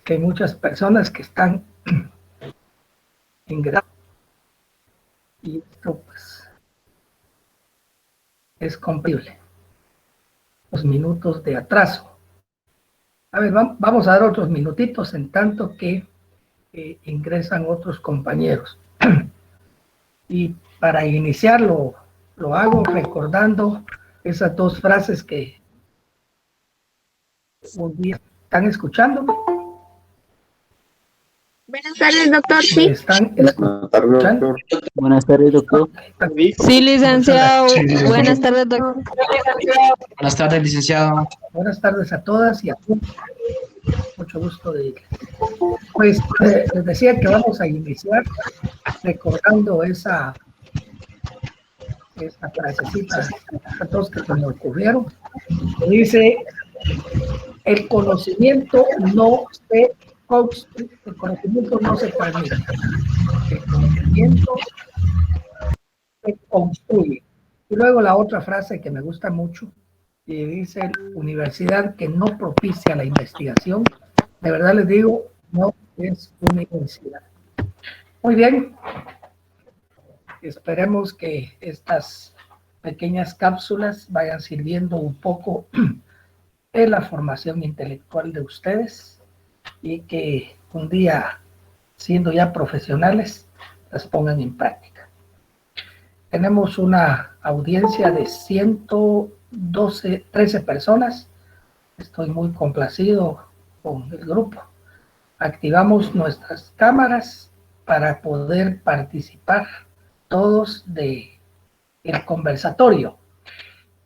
que hay muchas personas que están ingresando y esto pues es comprensible. Los minutos de atraso. A ver, vamos a dar otros minutitos en tanto que ingresan otros compañeros. Y para iniciarlo, lo hago recordando esas dos frases que un día están escuchándome. Buenas tardes, doctor. ¿Me Sí. están escuchando? Buenas tardes, doctor. Sí, licenciado. Buenas tardes, doctor. Buenas tardes, licenciado. Buenas tardes a todas y a todos. Mucho gusto de ir. Pues les decía que vamos a iniciar recordando esa frasecita a todos que se me ocurrieron. Que dice, el conocimiento no se construye, el conocimiento no se transmite. El conocimiento se construye. Y luego la otra frase que me gusta mucho, y dice, universidad que no propicia la investigación, de verdad les digo, no es universidad. Muy bien, esperemos que estas pequeñas cápsulas vayan sirviendo un poco en la formación intelectual de ustedes y que un día, siendo ya profesionales, las pongan en práctica. Tenemos una audiencia de 13 personas. Estoy muy complacido con el grupo. Activamos nuestras cámaras para poder participar todos del conversatorio.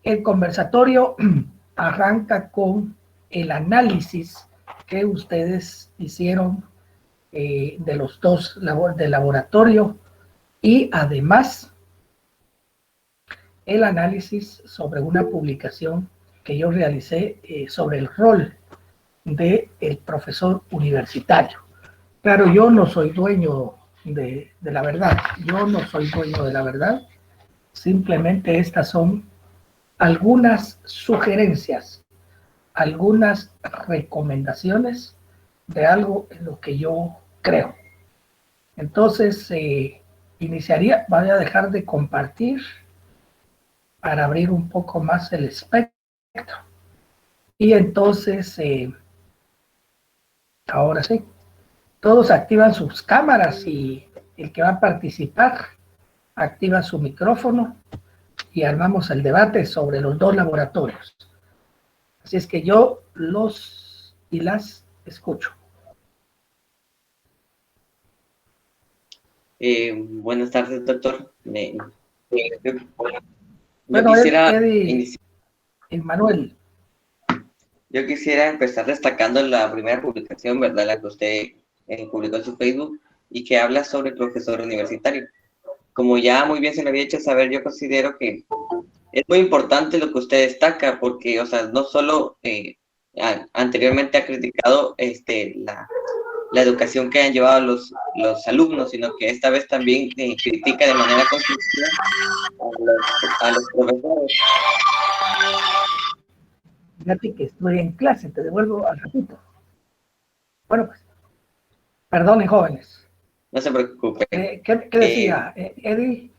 El conversatorio arranca con el análisis que ustedes hicieron de los dos de laboratorio y además el análisis sobre una publicación que yo realicé sobre el rol del profesor universitario. Claro, yo no soy dueño de la verdad, yo no soy dueño de la verdad, simplemente estas son algunas sugerencias, algunas recomendaciones de algo en lo que yo creo. Entonces, iniciaría, voy a dejar de compartir para abrir un poco más el espectro. Y entonces, ahora sí, todos activan sus cámaras y el que va a participar activa su micrófono y armamos el debate sobre los dos laboratorios. Así es que yo los y las escucho. Buenas tardes, doctor. Bueno, Manuel. Yo quisiera empezar destacando la primera publicación, ¿verdad? La que usted publicó en su Facebook y que habla sobre el profesor universitario. Como ya muy bien se me había hecho saber, yo considero que es muy importante lo que usted destaca porque, o sea, no solo anteriormente ha criticado la educación que han llevado los alumnos, sino que esta vez también critica de manera constructiva a los profesores. Fíjate que estoy en clase, te devuelvo al ratito. Bueno, pues, perdonen, jóvenes. No se preocupe. ¿Qué decía, Eddie?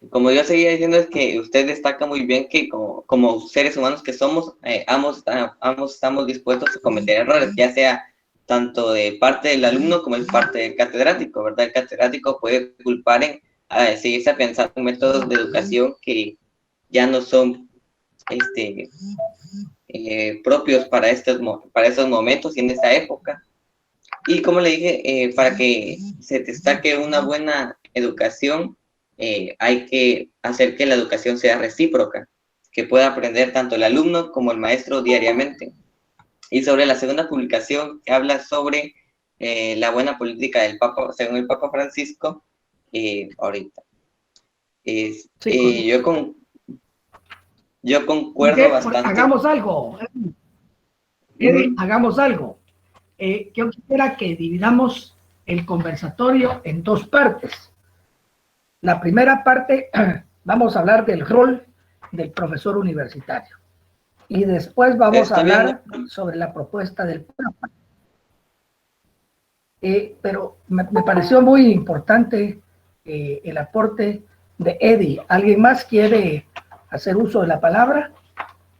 Como yo seguía diciendo, es que usted destaca muy bien que como seres humanos que somos, ambos estamos dispuestos a cometer errores, ya sea tanto de parte del alumno como de parte del catedrático, ¿verdad? El catedrático puede culpar en seguirse pensando en métodos de educación que ya no son propios para esos momentos y en esta época. Y como le dije, para que se destaque una buena educación, hay que hacer que la educación sea recíproca, que pueda aprender tanto el alumno como el maestro diariamente. Y sobre la segunda publicación, que habla sobre la buena política del Papa, según el Papa Francisco, ahorita. Sí, yo concuerdo bastante. Hagamos algo, hagamos algo. Yo quisiera que dividamos el conversatorio en dos partes. La primera parte, vamos a hablar del rol del profesor universitario. Y después vamos a hablar sobre la propuesta del Papa. pero me pareció muy importante el aporte de Eddie. ¿Alguien más quiere hacer uso de la palabra?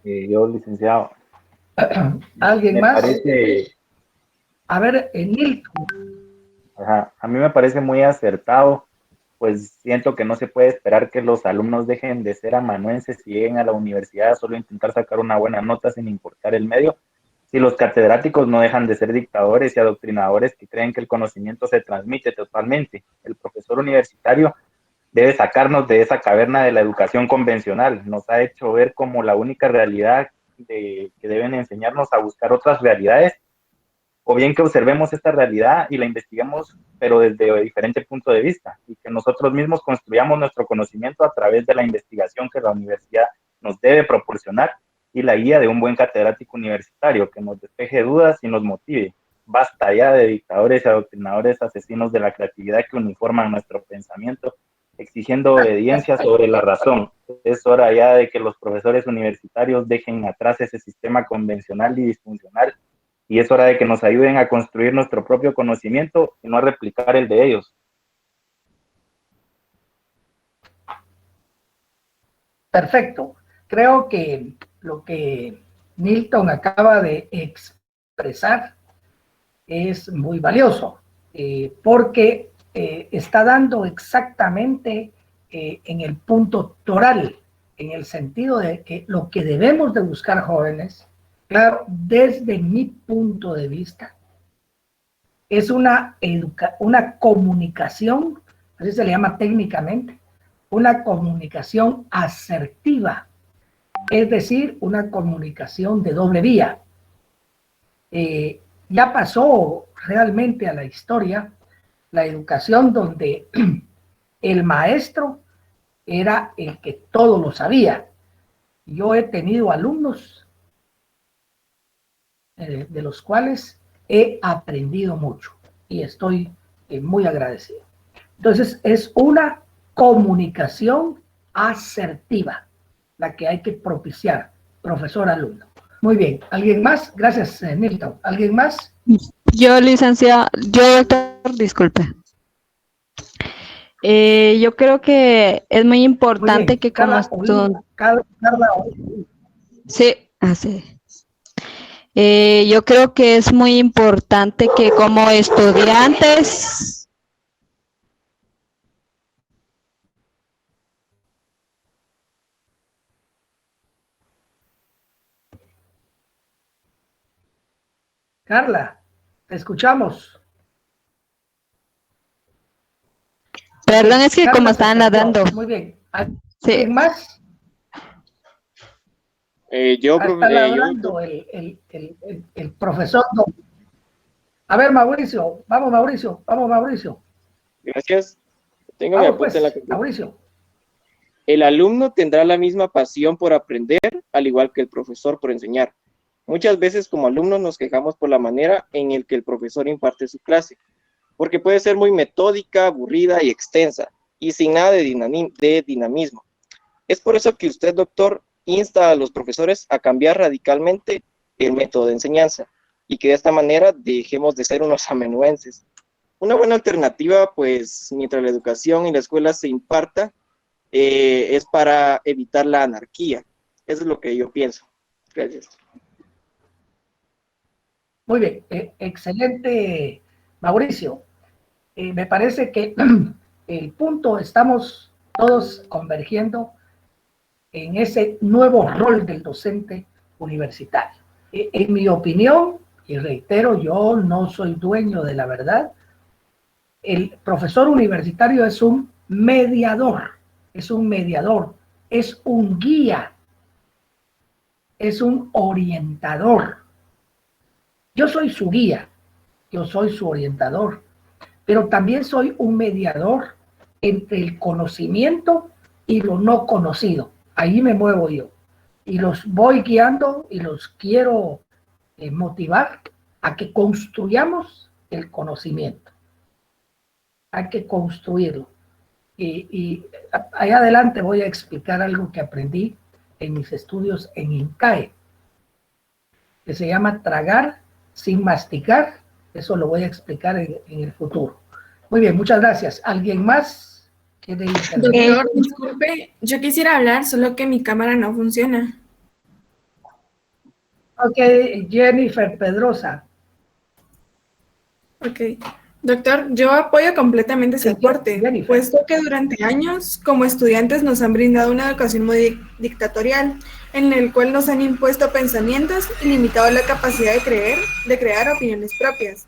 Yo, licenciado. ¿Alguien Me más? parece, A ver, Nilton. ajá, a mí me parece muy acertado, pues siento que no se puede esperar que los alumnos dejen de ser amanuenses y lleguen a la universidad a solo intentar sacar una buena nota sin importar el medio. Si los catedráticos no dejan de ser dictadores y adoctrinadores que creen que el conocimiento se transmite totalmente, el profesor universitario debe sacarnos de esa caverna de la educación convencional. Nos ha hecho ver como la única realidad que deben enseñarnos a buscar otras realidades, o bien que observemos esta realidad y la investiguemos, pero desde diferente punto de vista, y que nosotros mismos construyamos nuestro conocimiento a través de la investigación que la universidad nos debe proporcionar y la guía de un buen catedrático universitario que nos despeje dudas y nos motive. Basta ya de dictadores y adoctrinadores asesinos de la creatividad que uniforman nuestro pensamiento, exigiendo obediencia sobre la razón. Es hora ya de que los profesores universitarios dejen atrás ese sistema convencional y disfuncional, y es hora de que nos ayuden a construir nuestro propio conocimiento y no a replicar el de ellos. Perfecto. Creo que lo que Milton acaba de expresar es muy valioso, porque está dando exactamente en el punto toral, en el sentido de que lo que debemos de buscar, jóvenes, claro, desde mi punto de vista, es una comunicación, así se le llama técnicamente, una comunicación asertiva, es decir, una comunicación de doble vía. Ya pasó realmente a la historia la educación donde el maestro era el que todo lo sabía. Yo he tenido alumnos de los cuales he aprendido mucho y estoy muy agradecido. Entonces, es una comunicación asertiva la que hay que propiciar, profesor-alumno. Muy bien, ¿alguien más? Gracias, Milton. ¿Alguien más? Yo, licenciado, doctor, disculpe. Yo creo que es muy importante que como sí, así. Yo creo que es muy importante que como estudiantes Carla, te escuchamos. Perdón, es que Carla, como estaban nadando. Muy bien. ¿Alguien Sí. más? Está ladrando el profesor. A ver, Mauricio. Vamos, Mauricio. Vamos, Mauricio. Gracias. Tengo mi Vamos, apunte en la pues, Mauricio. El alumno tendrá la misma pasión por aprender, al igual que el profesor por enseñar. Muchas veces como alumnos nos quejamos por la manera en la que el profesor imparte su clase, porque puede ser muy metódica, aburrida y extensa, y sin nada de dinamismo. Es por eso que usted, doctor, insta a los profesores a cambiar radicalmente el método de enseñanza, y que de esta manera dejemos de ser unos amanuenses. Una buena alternativa, pues, mientras la educación y la escuela se imparta, es para evitar la anarquía. Eso es lo que yo pienso. Gracias. Muy bien, excelente, Mauricio. Me parece que el punto, estamos todos convergiendo en ese nuevo rol del docente universitario. En mi opinión, y reitero, yo no soy dueño de la verdad, el profesor universitario es un mediador, es un guía, es un orientador. Yo soy su guía, yo soy su orientador, pero también soy un mediador entre el conocimiento y lo no conocido. Ahí me muevo yo. Y los voy guiando y los quiero motivar a que construyamos el conocimiento. Hay que construirlo. Y allá adelante voy a explicar algo que aprendí en mis estudios en INCAE, que se llama tragar sin masticar Eso lo voy a explicar en el futuro. Muy bien, muchas gracias. ¿Alguien más quiere intervenir? Doctor, disculpe, yo quisiera hablar, solo que mi cámara no funciona. Ok, Jennifer Pedrosa. Ok. Doctor, yo apoyo completamente ese aporte, Jennifer. puesto que durante años, como estudiantes, nos han brindado una educación muy dictatorial, en el cual nos han impuesto pensamientos y limitado la capacidad de crear opiniones propias.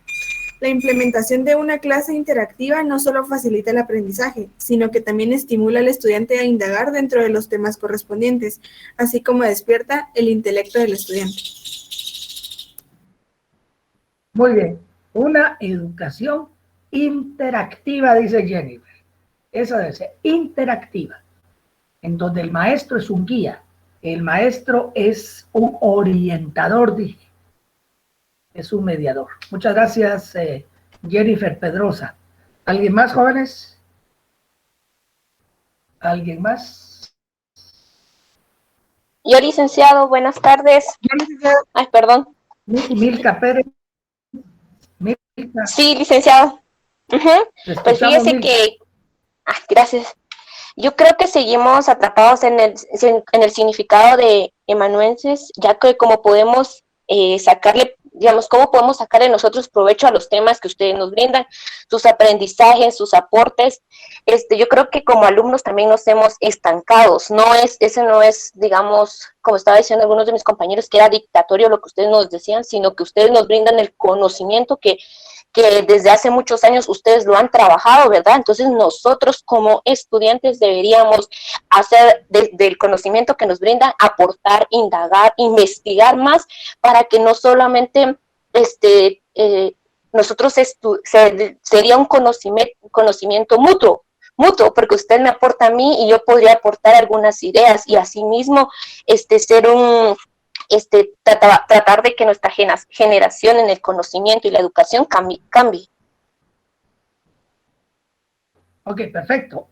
La implementación de una clase interactiva no solo facilita el aprendizaje, sino que también estimula al estudiante a indagar dentro de los temas correspondientes, así como despierta el intelecto del estudiante. Muy bien. Una educación interactiva, dice Jennifer. Esa debe ser interactiva, en donde el maestro es un guía, el maestro es un orientador, dije, es un mediador. Muchas gracias, Jennifer Pedrosa. ¿Alguien más, jóvenes? ¿Alguien más? Yo, licenciado, buenas tardes. Ay, perdón. Milka Pérez. Milka. Sí, licenciado. Pues fíjese Milka. que, gracias. Yo creo que seguimos atrapados en el significado de amanuenses, ya que como podemos sacarle, digamos, cómo podemos sacarle nosotros provecho a los temas que ustedes nos brindan, sus aprendizajes, sus aportes. Yo creo que como alumnos también nos hemos estancado. Ese no es, digamos, como estaba diciendo algunos de mis compañeros, que era dictatorio lo que ustedes nos decían, sino que ustedes nos brindan el conocimiento que desde hace muchos años ustedes lo han trabajado, ¿verdad? Entonces nosotros como estudiantes deberíamos hacer del conocimiento que nos brindan, aportar, indagar, investigar más, para que no solamente nosotros sería un conocimiento mutuo, porque usted me aporta a mí y yo podría aportar algunas ideas, y asimismo ser un tratar de que nuestra generación en el conocimiento y la educación cambie. Ok, perfecto.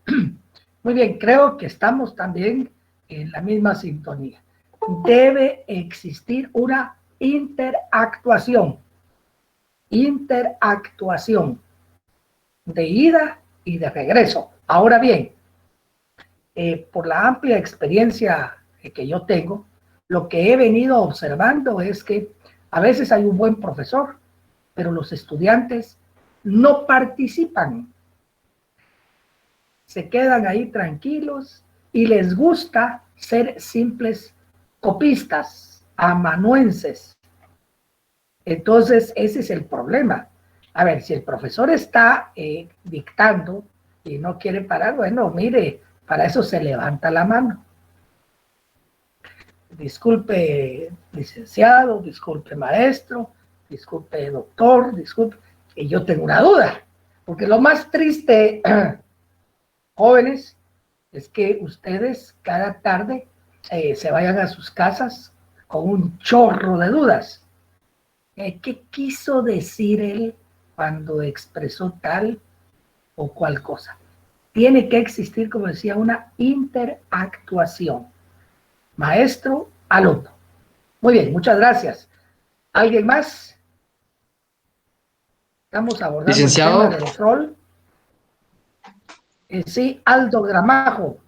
Muy bien, creo que estamos también en la misma sintonía. Debe existir una interactuación de ida y de regreso. Ahora bien, por la amplia experiencia que yo tengo, lo que he venido observando es que a veces hay un buen profesor, pero los estudiantes no participan. Se quedan ahí tranquilos y les gusta ser simples copistas, amanuenses. Entonces, ese es el problema. A ver, si el profesor está dictando y no quiere parar, bueno, mire, para eso se levanta la mano. Disculpe, licenciado, disculpe, maestro, disculpe, doctor, disculpe. Y yo tengo una duda, porque lo más triste, jóvenes, es que ustedes cada tarde se vayan a sus casas con un chorro de dudas. ¿Qué quiso decir él cuando expresó tal o cual cosa? Tiene que existir, como decía, una interactuación. Maestro, alumno. Muy bien, muchas gracias. ¿Alguien más? Estamos abordando Licenciado. el tema del rol. Sí, Aldo Gramajo.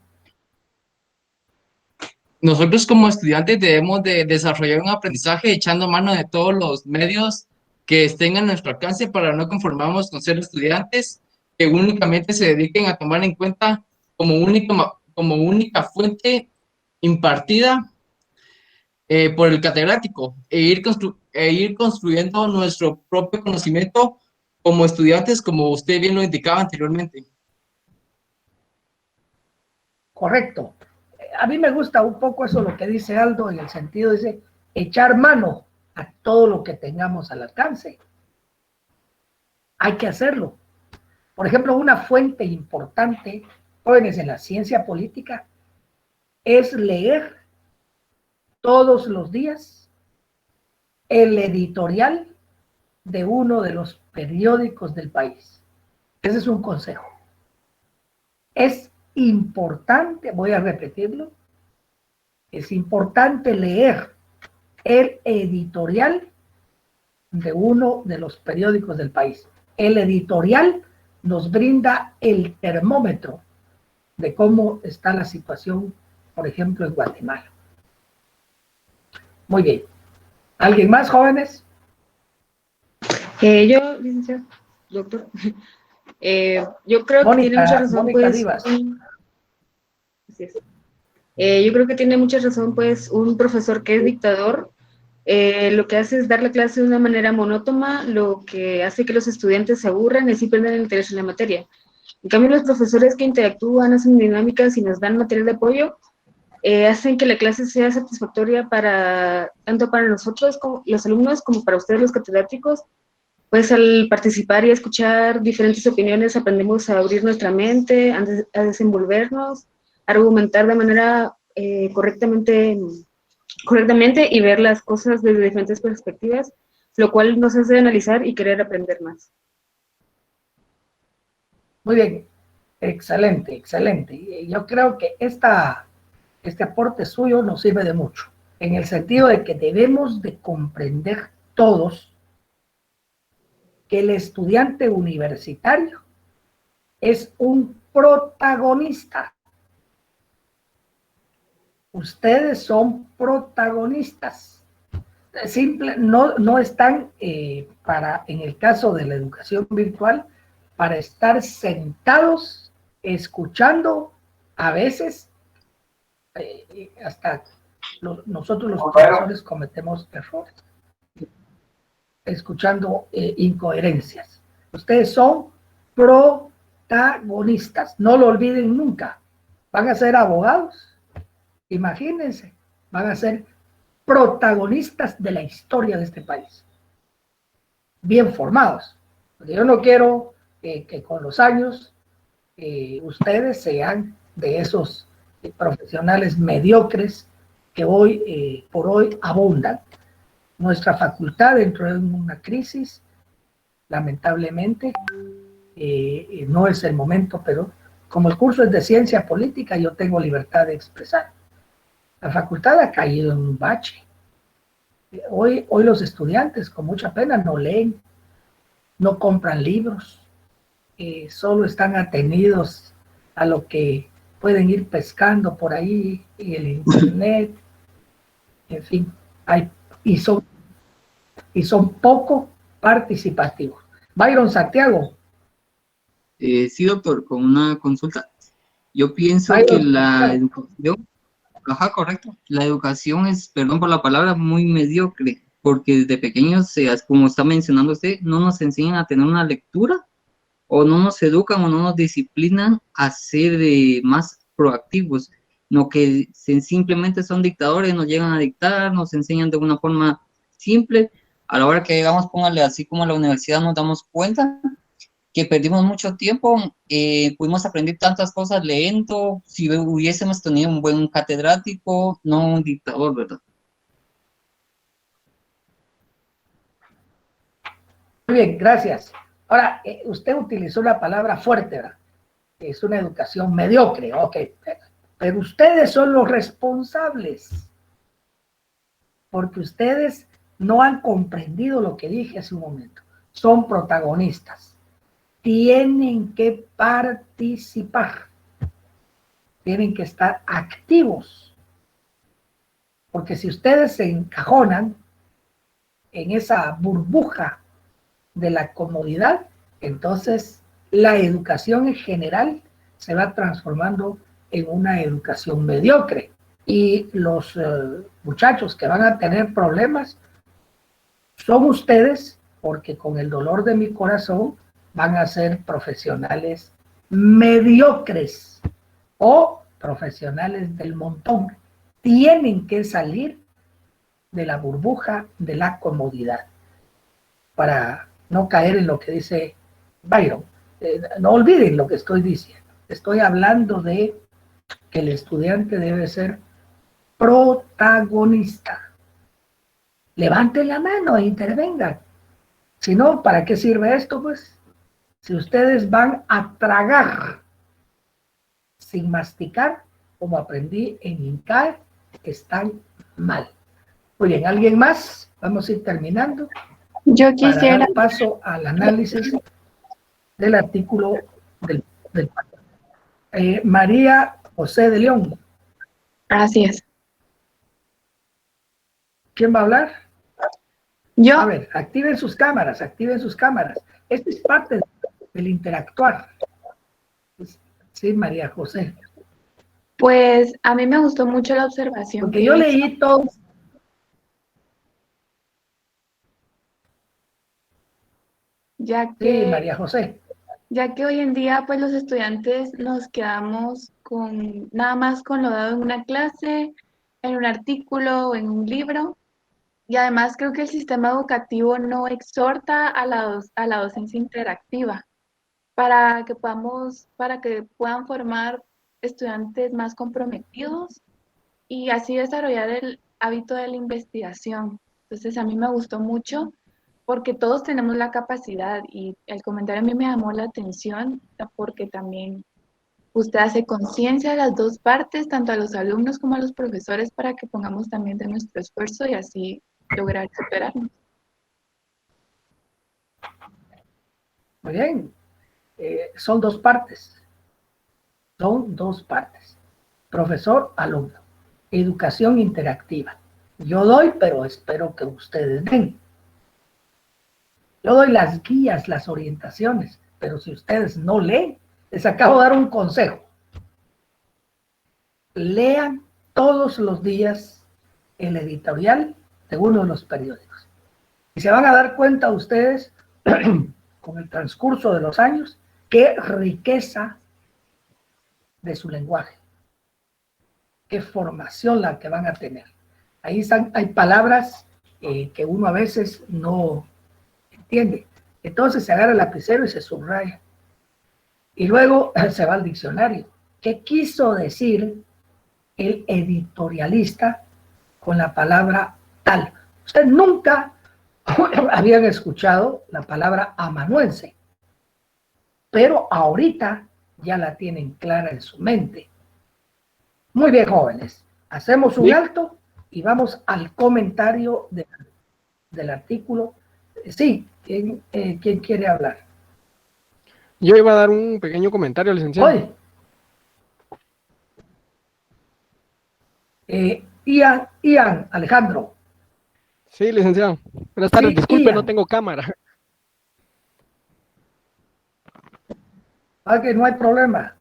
Nosotros como estudiantes debemos de desarrollar un aprendizaje echando mano de todos los medios que estén a nuestro alcance, para no conformarnos con ser estudiantes que únicamente se dediquen a tomar en cuenta como única fuente impartida por el catedrático, e ir construyendo nuestro propio conocimiento como estudiantes, como usted bien lo indicaba anteriormente. Correcto. A mí me gusta un poco eso lo que dice Aldo, en el sentido de echar mano a todo lo que tengamos al alcance. Hay que hacerlo. Por ejemplo, una fuente importante, jóvenes, en la ciencia política, es leer todos los días el editorial de uno de los periódicos del país. Ese es un consejo. Es importante, voy a repetirlo, es importante leer el editorial de uno de los periódicos del país. El editorial nos brinda el termómetro de cómo está la situación, por ejemplo, en Guatemala. Muy bien. ¿Alguien más, jóvenes? Yo, licenciado, doctor, yo creo Mónica, que tiene mucha razón, Mónica pues, Rivas. Así es. Yo creo que tiene mucha razón, pues, un profesor que es dictador, lo que hace es dar la clase de una manera monótona, lo que hace que los estudiantes se aburran y así pierden el interés en la materia. En cambio, los profesores que interactúan, hacen dinámicas y nos dan material de apoyo, hacen que la clase sea satisfactoria para, tanto para nosotros, como los alumnos, como para ustedes, los catedráticos. Pues al participar y escuchar diferentes opiniones aprendemos a abrir nuestra mente, a desenvolvernos, a argumentar de manera correctamente y ver las cosas desde diferentes perspectivas, lo cual nos hace analizar y querer aprender más. Muy bien, excelente, excelente. Yo creo que este aporte suyo nos sirve de mucho, en el sentido de que debemos de comprender todos que el estudiante universitario es un protagonista. Ustedes son protagonistas. No están en el caso de la educación virtual, para estar sentados escuchando, a veces hasta nosotros los profesores cometemos errores, escuchando incoherencias. Ustedes son protagonistas, no lo olviden nunca. Van a ser abogados, imagínense, van a ser protagonistas de la historia de este país, bien formados. Porque yo no quiero que con los años ustedes sean de esos profesionales mediocres que hoy por hoy abundan. Nuestra facultad entró en una crisis, lamentablemente, no es el momento, pero como el curso es de ciencia política, yo tengo libertad de expresar. La facultad ha caído en un bache. Hoy los estudiantes, con mucha pena, no leen, no compran libros, solo están atenidos a lo que pueden ir pescando por ahí y el internet, en fin, y son poco participativos. Byron Santiago. Sí, doctor, con una consulta. Yo pienso Byron, que la educación, ajá, correcto, la educación es, perdón por la palabra, muy mediocre, porque desde pequeños, como está mencionando usted, no nos enseñan a tener una lectura, o no nos educan o no nos disciplinan a ser más proactivos, no que simplemente son dictadores, nos llegan a dictar, nos enseñan de una forma simple. A la hora que llegamos, póngale así como a la universidad, nos damos cuenta que perdimos mucho tiempo, pudimos aprender tantas cosas leyendo, si hubiésemos tenido un buen catedrático, no un dictador, ¿verdad? Muy bien, gracias. Ahora, usted utilizó una palabra fuerte, ¿verdad? Es una educación mediocre, ok, pero ustedes son los responsables, porque ustedes no han comprendido lo que dije hace un momento. Son protagonistas. Tienen que participar. Tienen que estar activos. Porque si ustedes se encajonan en esa burbuja de la comodidad, entonces la educación en general se va transformando en una educación mediocre. Y los muchachos que van a tener problemas son ustedes, porque con el dolor de mi corazón van a ser profesionales mediocres o profesionales del montón. Tienen que salir de la burbuja de la comodidad para no caer en lo que dice Byron. No olviden lo que estoy diciendo. Estoy hablando de que el estudiante debe ser protagonista. Levanten la mano e intervengan. Si no, ¿para qué sirve esto? Pues, si ustedes van a tragar sin masticar, como aprendí en INCAE, están mal. Muy bien, ¿alguien más? Vamos a ir terminando. Yo para quisiera, dar paso al análisis del artículo del María José de León. así es. ¿Quién va a hablar? Yo, A ver, activen sus cámaras, activen sus cámaras. Esto es parte del interactuar. Sí, María José. pues a mí me gustó mucho la observación Porque que yo hizo, leí todo. ya Sí, que María José. ya que hoy en día pues los estudiantes nos quedamos con nada más con lo dado en una clase, en un artículo o en un libro, y además creo que el sistema educativo no exhorta a a la docencia interactiva para que puedan formar estudiantes más comprometidos y así desarrollar el hábito de la investigación. Entonces a mí me gustó mucho porque todos tenemos la capacidad y el comentario a mí me llamó la atención porque también usted hace conciencia de las dos partes, tanto a los alumnos como a los profesores, para que pongamos también de nuestro esfuerzo y así lograr superarnos. Muy bien. Son dos partes. Son dos partes. Profesor, alumno. Educación interactiva. Yo doy, pero espero que ustedes den. Yo doy las guías, las orientaciones, pero si ustedes no leen, les acabo de dar un consejo. Lean todos los días el editorial de uno de los periódicos. Y se van a dar cuenta ustedes, con el transcurso de los años, qué riqueza de su lenguaje, qué formación la que van a tener. Ahí están, hay palabras que uno a veces no entiende. Entonces se agarra el lapicero y se subraya. Y luego se va al diccionario. ¿Qué quiso decir el editorialista con la palabra tal? Usted nunca habían escuchado la palabra amanuense, pero ahorita ya la tienen clara en su mente. Muy bien, jóvenes. Hacemos un alto y vamos al comentario del artículo. Sí, ¿quién quiere hablar? Yo iba a dar un pequeño comentario, licenciado. Hoy. Ian, Alejandro. Sí, licenciado. Buenas tardes, Sí, disculpe, Ian. no tengo cámara. Que no hay problema.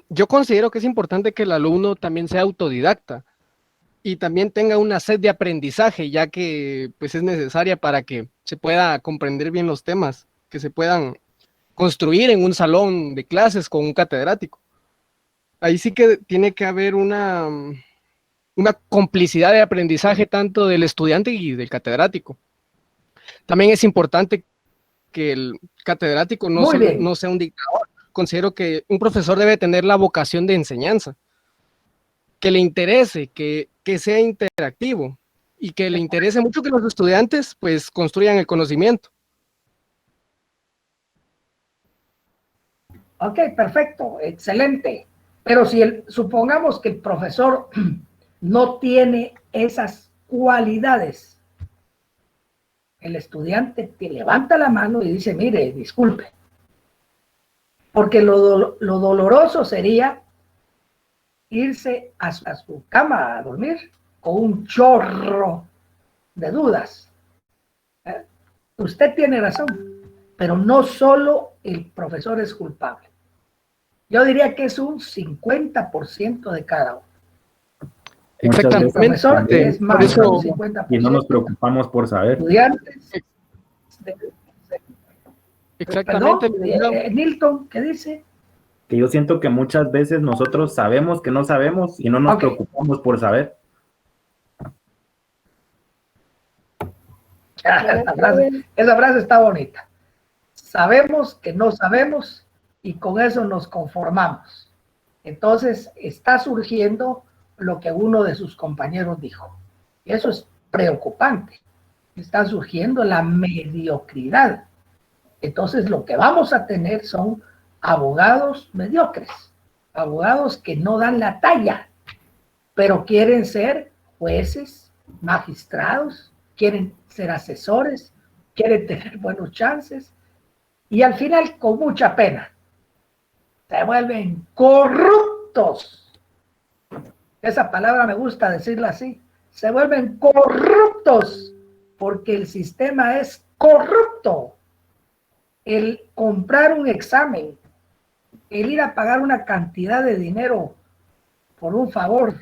Yo considero que es importante que el alumno también sea autodidacta y también tenga una sed de aprendizaje, ya que pues es necesaria para que se pueda comprender bien los temas, que se puedan construir en un salón de clases con un catedrático. Ahí sí que tiene que haber una complicidad de aprendizaje tanto del estudiante y del catedrático. También es importante que el catedrático no sea un dictador. Considero que un profesor debe tener la vocación de enseñanza, que le interese, que sea interactivo y que le interese mucho que los estudiantes pues construyan el conocimiento. Ok, perfecto, excelente. Pero si supongamos que el profesor no tiene esas cualidades, el estudiante te levanta la mano y dice, mire, disculpe. Porque lo doloroso sería irse a su cama a dormir con un chorro de dudas. Usted tiene razón, pero no solo el profesor es culpable. Yo diría que es un 50% de cada uno. Exactamente. El profesor es más de un 50%. Y no nos preocupamos por saber. Estudiantes. Exactamente. Perdón, Nilton, ¿qué dice? Que yo siento que muchas veces nosotros sabemos que no sabemos y no nos preocupamos por saber. Esa frase está bonita. Sabemos que no sabemos y con eso nos conformamos. Entonces está surgiendo lo que uno de sus compañeros dijo. Y eso es preocupante. Está surgiendo la mediocridad. Entonces lo que vamos a tener son abogados mediocres, abogados que no dan la talla, pero quieren ser jueces, magistrados quieren ser asesores, quieren tener buenos chances, y al final, con mucha pena, se vuelven corruptos. Esa palabra me gusta decirla así. Se vuelven corruptos porque el sistema es corrupto. El comprar un examen, el ir a pagar una cantidad de dinero por un favor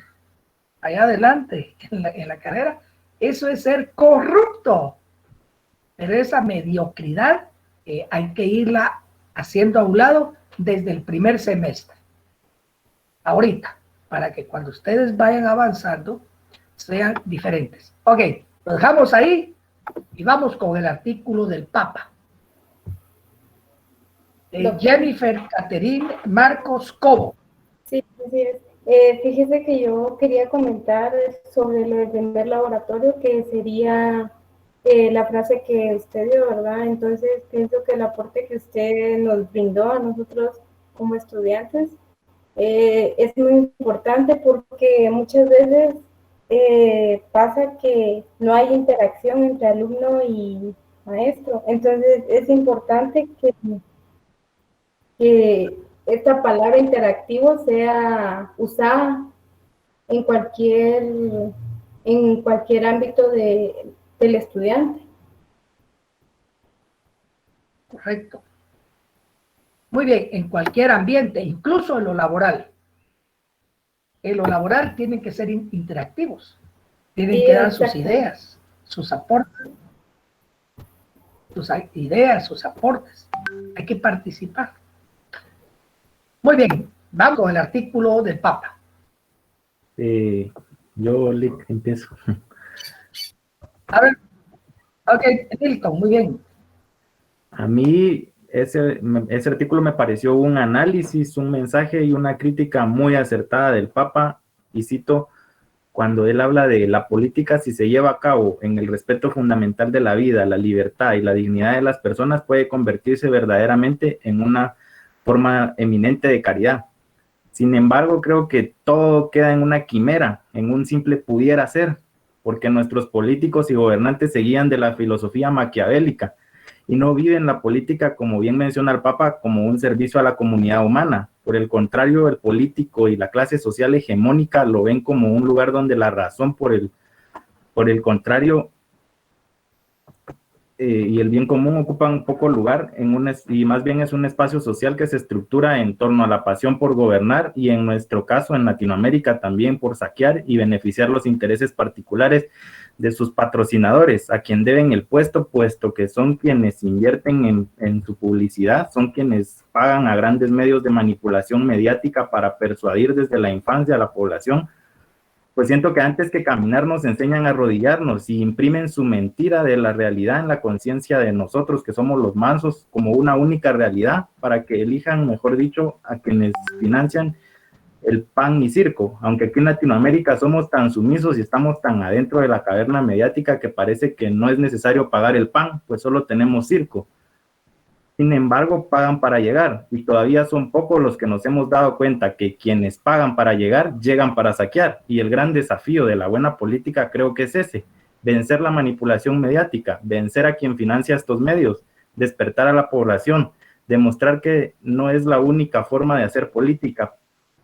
allá adelante en la carrera, eso es ser corrupto. Pero esa mediocridad hay que irla haciendo a un lado desde el primer semestre. Ahorita, para que cuando ustedes vayan avanzando sean diferentes. Ok, lo dejamos ahí y vamos con el artículo del Papa. Jennifer Catherine Marcos Cobo. Sí, así es. Fíjese que yo quería comentar sobre lo del primer laboratorio, que sería la frase que usted dio, ¿verdad? Entonces pienso que el aporte que usted nos brindó a nosotros como estudiantes es muy importante, porque muchas veces pasa que no hay interacción entre alumno y maestro. Entonces es importante que esta palabra interactivo sea usada en cualquier ámbito del estudiante. Correcto. Muy bien, en cualquier ambiente, incluso en lo laboral. En lo laboral tienen que ser interactivos. Tienen que dar sus ideas, sus aportes. Sus ideas, sus aportes. Hay que participar. Muy bien, vamos con el artículo del Papa. Yo empiezo. A ver, ok, Milton, muy bien. A mí ese artículo me pareció un análisis, un mensaje y una crítica muy acertada del Papa, y cito, cuando él habla de la política, si se lleva a cabo en el respeto fundamental de la vida, la libertad y la dignidad de las personas, puede convertirse verdaderamente en una forma eminente de caridad. Sin embargo, creo que todo queda en una quimera, en un simple pudiera ser, porque nuestros políticos y gobernantes se guían de la filosofía maquiavélica y no viven la política, como bien menciona el Papa, como un servicio a la comunidad humana. Por el contrario, el político y la clase social hegemónica lo ven como un lugar donde la razón, por el contrario, y el bien común ocupan un poco lugar y más bien es un espacio social que se estructura en torno a la pasión por gobernar, y en nuestro caso en Latinoamérica también por saquear y beneficiar los intereses particulares de sus patrocinadores, a quien deben el puesto que son quienes invierten en su publicidad, son quienes pagan a grandes medios de manipulación mediática para persuadir desde la infancia a la población. Pues siento que antes que caminar nos enseñan a arrodillarnos y imprimen su mentira de la realidad en la conciencia de nosotros, que somos los mansos, como una única realidad, para que elijan, mejor dicho, a quienes financian el pan y circo. Aunque aquí en Latinoamérica somos tan sumisos y estamos tan adentro de la caverna mediática que parece que no es necesario pagar el pan, pues solo tenemos circo. Sin embargo, pagan para llegar, y todavía son pocos los que nos hemos dado cuenta que quienes pagan para llegar, llegan para saquear, y el gran desafío de la buena política creo que es ese: vencer la manipulación mediática, vencer a quien financia estos medios, despertar a la población, demostrar que no es la única forma de hacer política,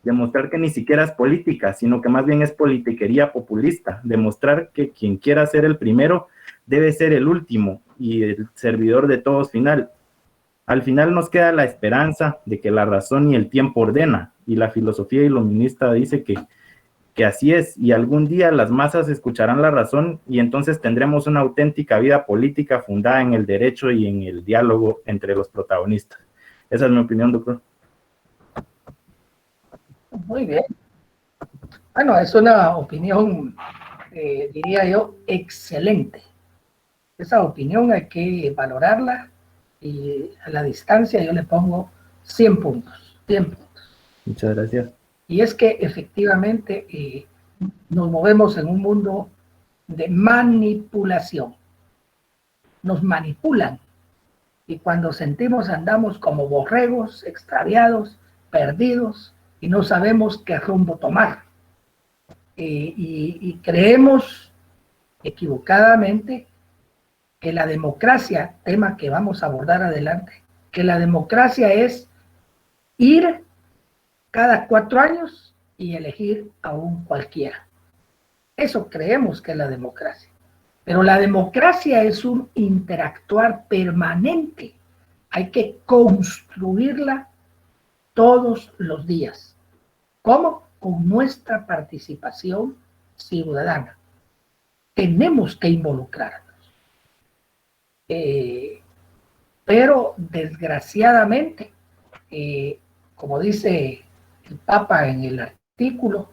demostrar que ni siquiera es política, sino que más bien es politiquería populista, demostrar que quien quiera ser el primero debe ser el último y el servidor de todos final. Al final nos queda la esperanza de que la razón y el tiempo ordena, y la filosofía iluminista dice que así es, y algún día las masas escucharán la razón, y entonces tendremos una auténtica vida política fundada en el derecho y en el diálogo entre los protagonistas. Esa es mi opinión, doctor. Muy bien. Bueno, es una opinión, diría yo, excelente. Esa opinión hay que valorarla, y a la distancia yo le pongo 100 puntos. 100 puntos. Muchas gracias. Y es que efectivamente nos movemos en un mundo de manipulación. Nos manipulan. Y cuando sentimos andamos como borregos, extraviados, perdidos, y no sabemos qué rumbo tomar. Y creemos equivocadamente que la democracia, tema que vamos a abordar adelante, que la democracia es ir cada 4 años y elegir a un cualquiera. Eso creemos que es la democracia. Pero la democracia es un interactuar permanente. Hay que construirla todos los días. ¿Cómo? Con nuestra participación ciudadana. Tenemos que involucrarnos. Pero desgraciadamente, como dice el Papa en el artículo,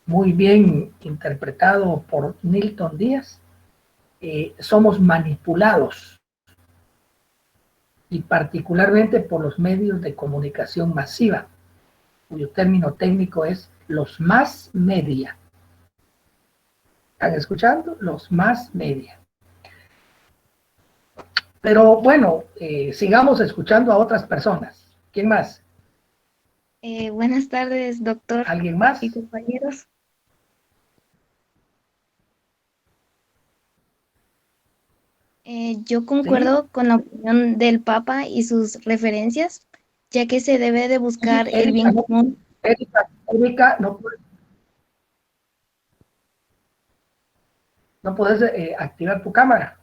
muy bien interpretado por Nilton Díaz, somos manipulados, y particularmente por los medios de comunicación masiva, cuyo término técnico es los más media. ¿Están escuchando? Los más media. Pero bueno, sigamos escuchando a otras personas. ¿Quién más? Buenas tardes, doctor. ¿Alguien más? Y compañeros. Yo concuerdo con la opinión del Papa y sus referencias, ya que se debe de buscar el bien común. Erika, no puedes activar tu cámara.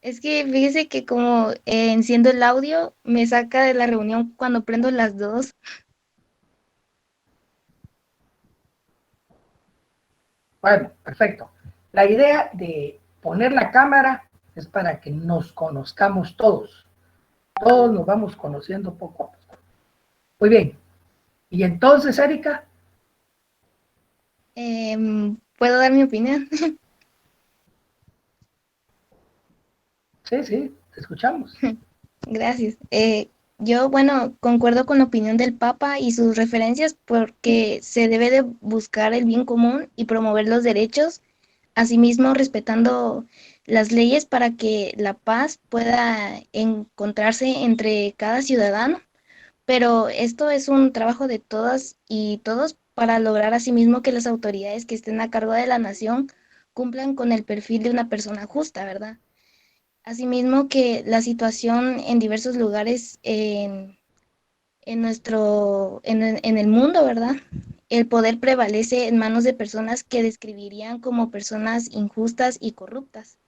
Es que fíjese que como enciendo el audio, me saca de la reunión cuando prendo las dos. Bueno, perfecto. La idea de poner la cámara es para que nos conozcamos todos. Todos nos vamos conociendo poco a poco. Muy bien. Y entonces, Erika. ¿Puedo dar mi opinión? Sí, te escuchamos. Gracias. Yo, bueno, concuerdo con la opinión del Papa y sus referencias porque se debe de buscar el bien común y promover los derechos, asimismo respetando las leyes para que la paz pueda encontrarse entre cada ciudadano. Pero esto es un trabajo de todas y todos para lograr asimismo que las autoridades que estén a cargo de la nación cumplan con el perfil de una persona justa, ¿verdad? Asimismo que la situación en diversos lugares en el mundo, ¿verdad? El poder prevalece en manos de personas que describirían como personas injustas y corruptas,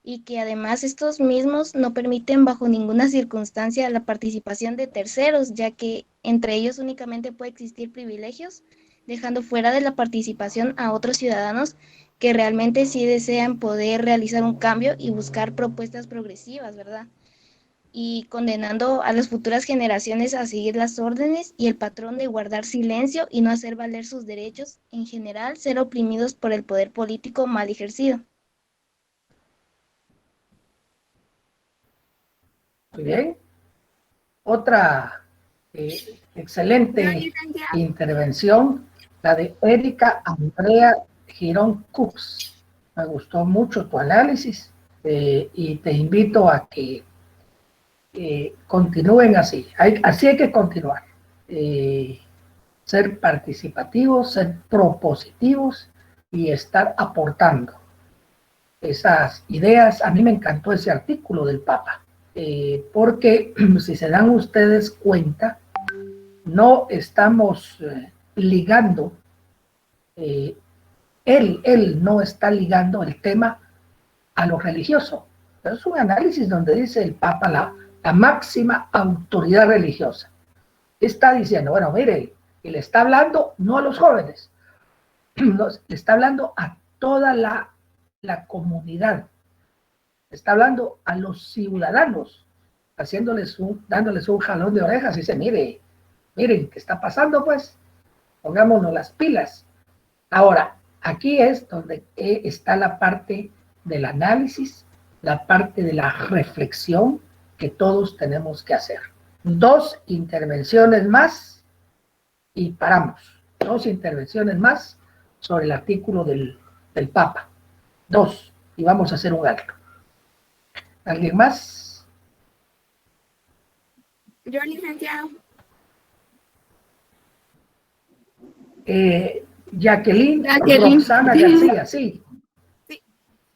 y que además estos mismos no permiten bajo ninguna circunstancia la participación de terceros, ya que entre ellos únicamente puede existir privilegios, dejando fuera de la participación a otros ciudadanos que realmente sí desean poder realizar un cambio y buscar propuestas progresivas, ¿verdad? Y condenando a las futuras generaciones a seguir las órdenes y el patrón de guardar silencio y no hacer valer sus derechos, en general, ser oprimidos por el poder político mal ejercido. Muy bien. Otra excelente intervención, la de Erika Andrea Girón Cooks. Me gustó mucho tu análisis y te invito a que continúen así. Así hay que continuar. Ser participativos, ser propositivos y estar aportando esas ideas. A mí me encantó ese artículo del Papa, porque si se dan ustedes cuenta, no estamos ligando, él no está ligando el tema a lo religioso. Pero es un análisis donde dice el Papa la máxima autoridad religiosa. Está diciendo, bueno, mire, y le está hablando no a los jóvenes, le está hablando a toda la comunidad, está hablando a los ciudadanos, dándoles un jalón de orejas y dice, miren, ¿qué está pasando? Pues, pongámonos las pilas. Ahora, aquí es donde está la parte del análisis, la parte de la reflexión que todos tenemos que hacer. 2 intervenciones más y paramos. 2 intervenciones más sobre el artículo del Papa. 2, y vamos a hacer un alto. ¿Alguien más? Yo, licenciado. Jacqueline Roxana García, sí.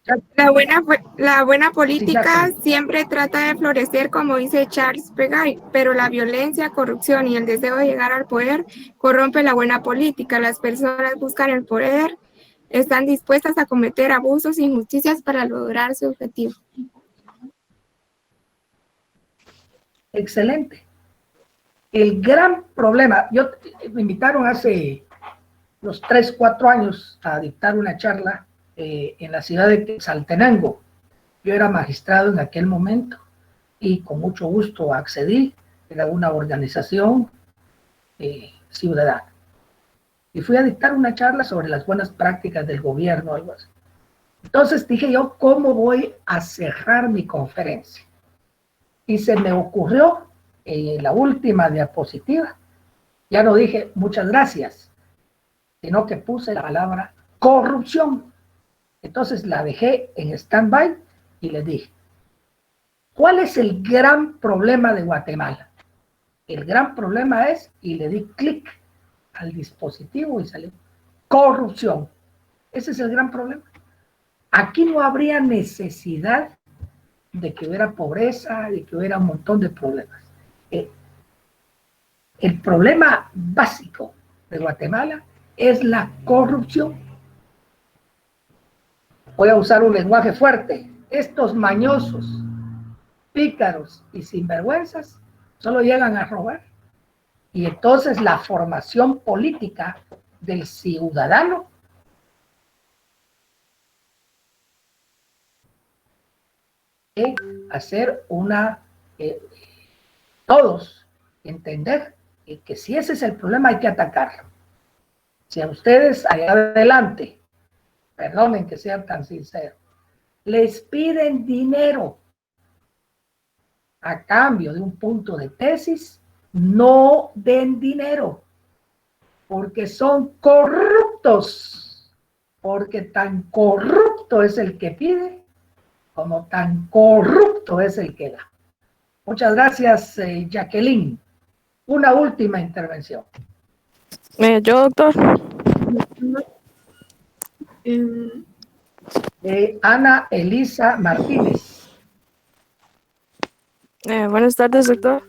La buena política Jacqueline. siempre trata de florecer, como dice Charles Peguy, pero la violencia, corrupción y el deseo de llegar al poder corrompe la buena política. Las personas buscan el poder, están dispuestas a cometer abusos e injusticias para lograr su objetivo. Excelente. El gran problema, me invitaron hace unos 3, 4 años a dictar una charla en la ciudad de Quetzaltenango. Yo era magistrado en aquel momento y con mucho gusto accedí. Era una organización ciudadana. Y fui a dictar una charla sobre las buenas prácticas del gobierno, algo así. Entonces dije yo, ¿cómo voy a cerrar mi conferencia? Y se me ocurrió en la última diapositiva, ya no dije muchas gracias, sino que puse la palabra corrupción. Entonces la dejé en stand-by y les dije, ¿cuál es el gran problema de Guatemala? El gran problema es, y le di clic al dispositivo y salió, corrupción. Ese es el gran problema. Aquí no habría necesidad de que hubiera pobreza, de que hubiera un montón de problemas. El problema básico de Guatemala es la corrupción. Voy a usar un lenguaje fuerte. Estos mañosos, pícaros y sinvergüenzas solo llegan a robar. Y entonces la formación política del ciudadano es hacer todos entender que si ese es el problema hay que atacarlo. Si a ustedes allá adelante, perdonen que sean tan sinceros, les piden dinero a cambio de un punto de tesis, no den dinero, porque son corruptos, porque tan corrupto es el que pide, como tan corrupto es el que da. Muchas gracias, Jacqueline. Una última intervención. Yo, doctor. Ana Elisa Martínez. Buenas tardes, doctor.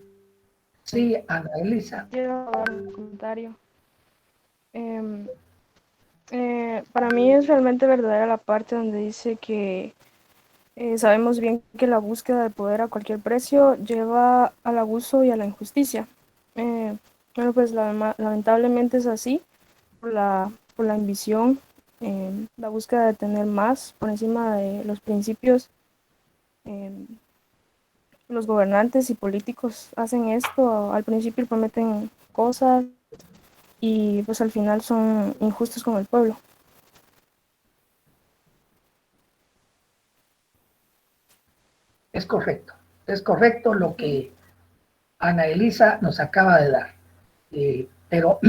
Sí, Ana Elisa. Quiero dar un comentario. Para mí es realmente verdadera la parte donde dice que sabemos bien que la búsqueda de poder a cualquier precio lleva al abuso y a la injusticia. Bueno, pues lamentablemente es así por la ambición, la búsqueda de tener más por encima de los principios. Los gobernantes y políticos hacen esto, al principio prometen cosas y pues al final son injustos con el pueblo. Es correcto lo que Ana Elisa nos acaba de dar. Pero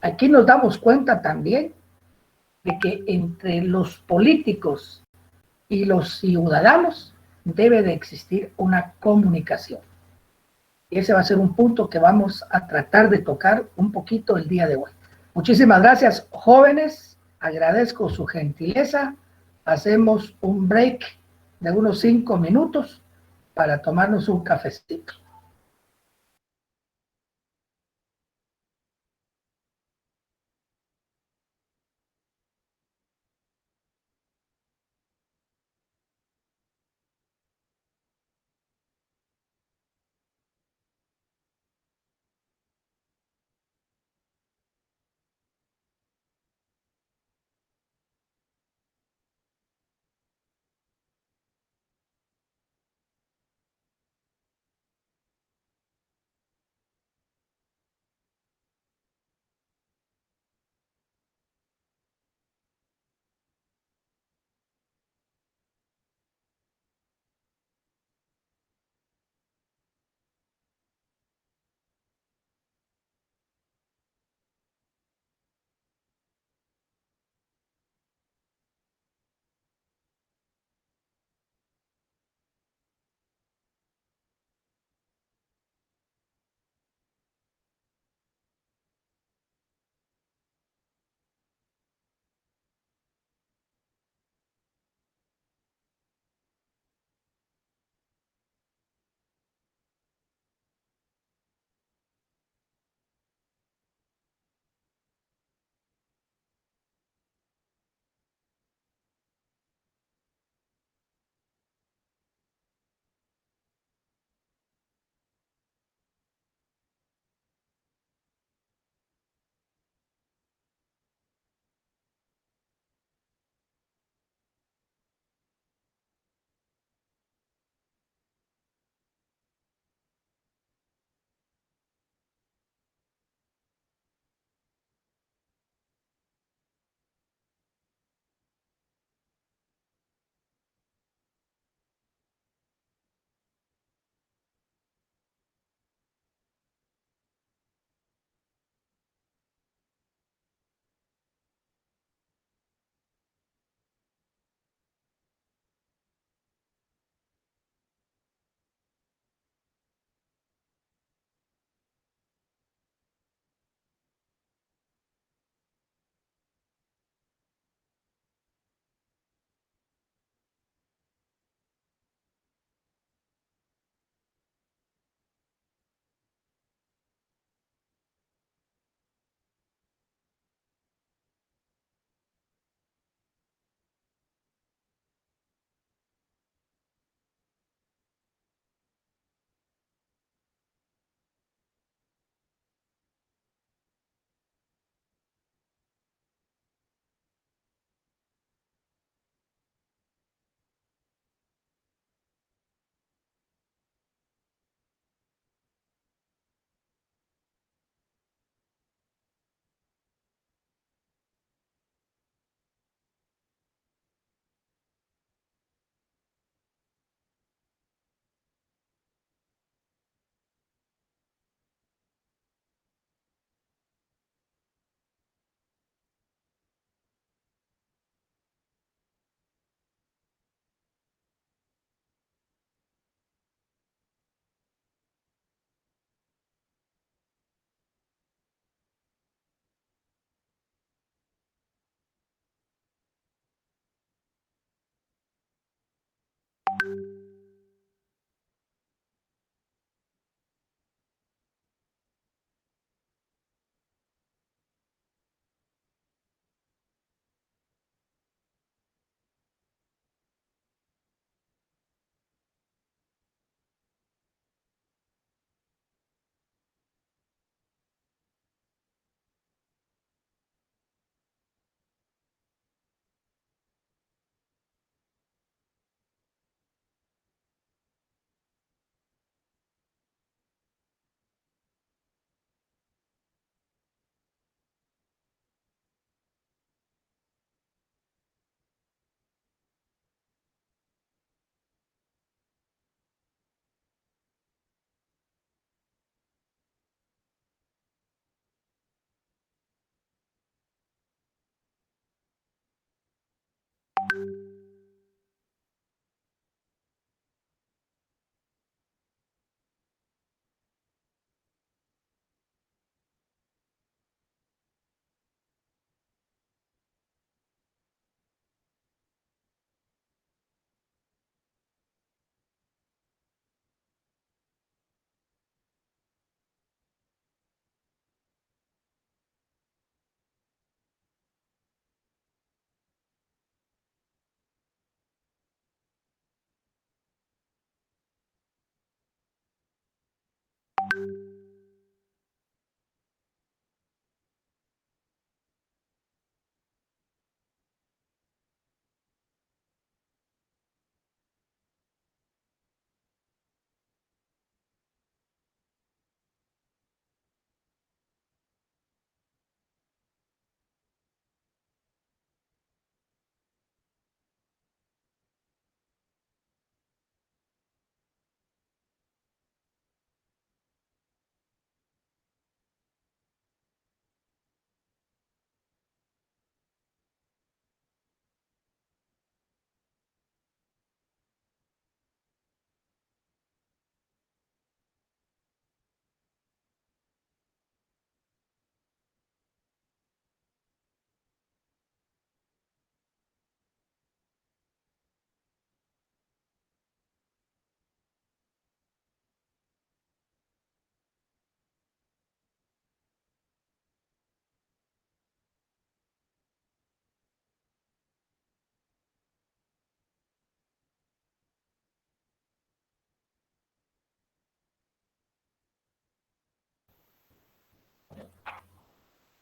aquí nos damos cuenta también de que entre los políticos y los ciudadanos debe de existir una comunicación. Y ese va a ser un punto que vamos a tratar de tocar un poquito el día de hoy. Muchísimas gracias, jóvenes. Agradezco su gentileza. Hacemos un break de unos 5 minutos para tomarnos un cafecito.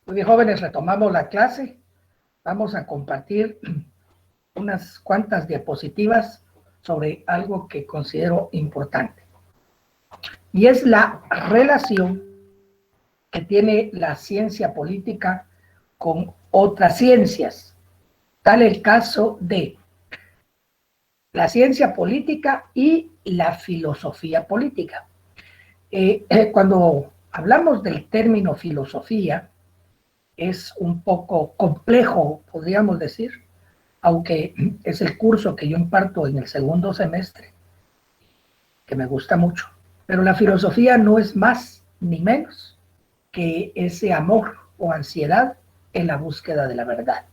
Muy bien, jóvenes, retomamos la clase. Vamos a compartir unas cuantas diapositivas sobre algo que considero importante. Y es la relación que tiene la ciencia política con otras ciencias. Tal el caso de la ciencia política y la filosofía política. Cuando hablamos del término filosofía, es un poco complejo, podríamos decir, aunque es el curso que yo imparto en el segundo semestre, que me gusta mucho. Pero la filosofía no es más ni menos que ese amor o ansiedad en la búsqueda de la verdad.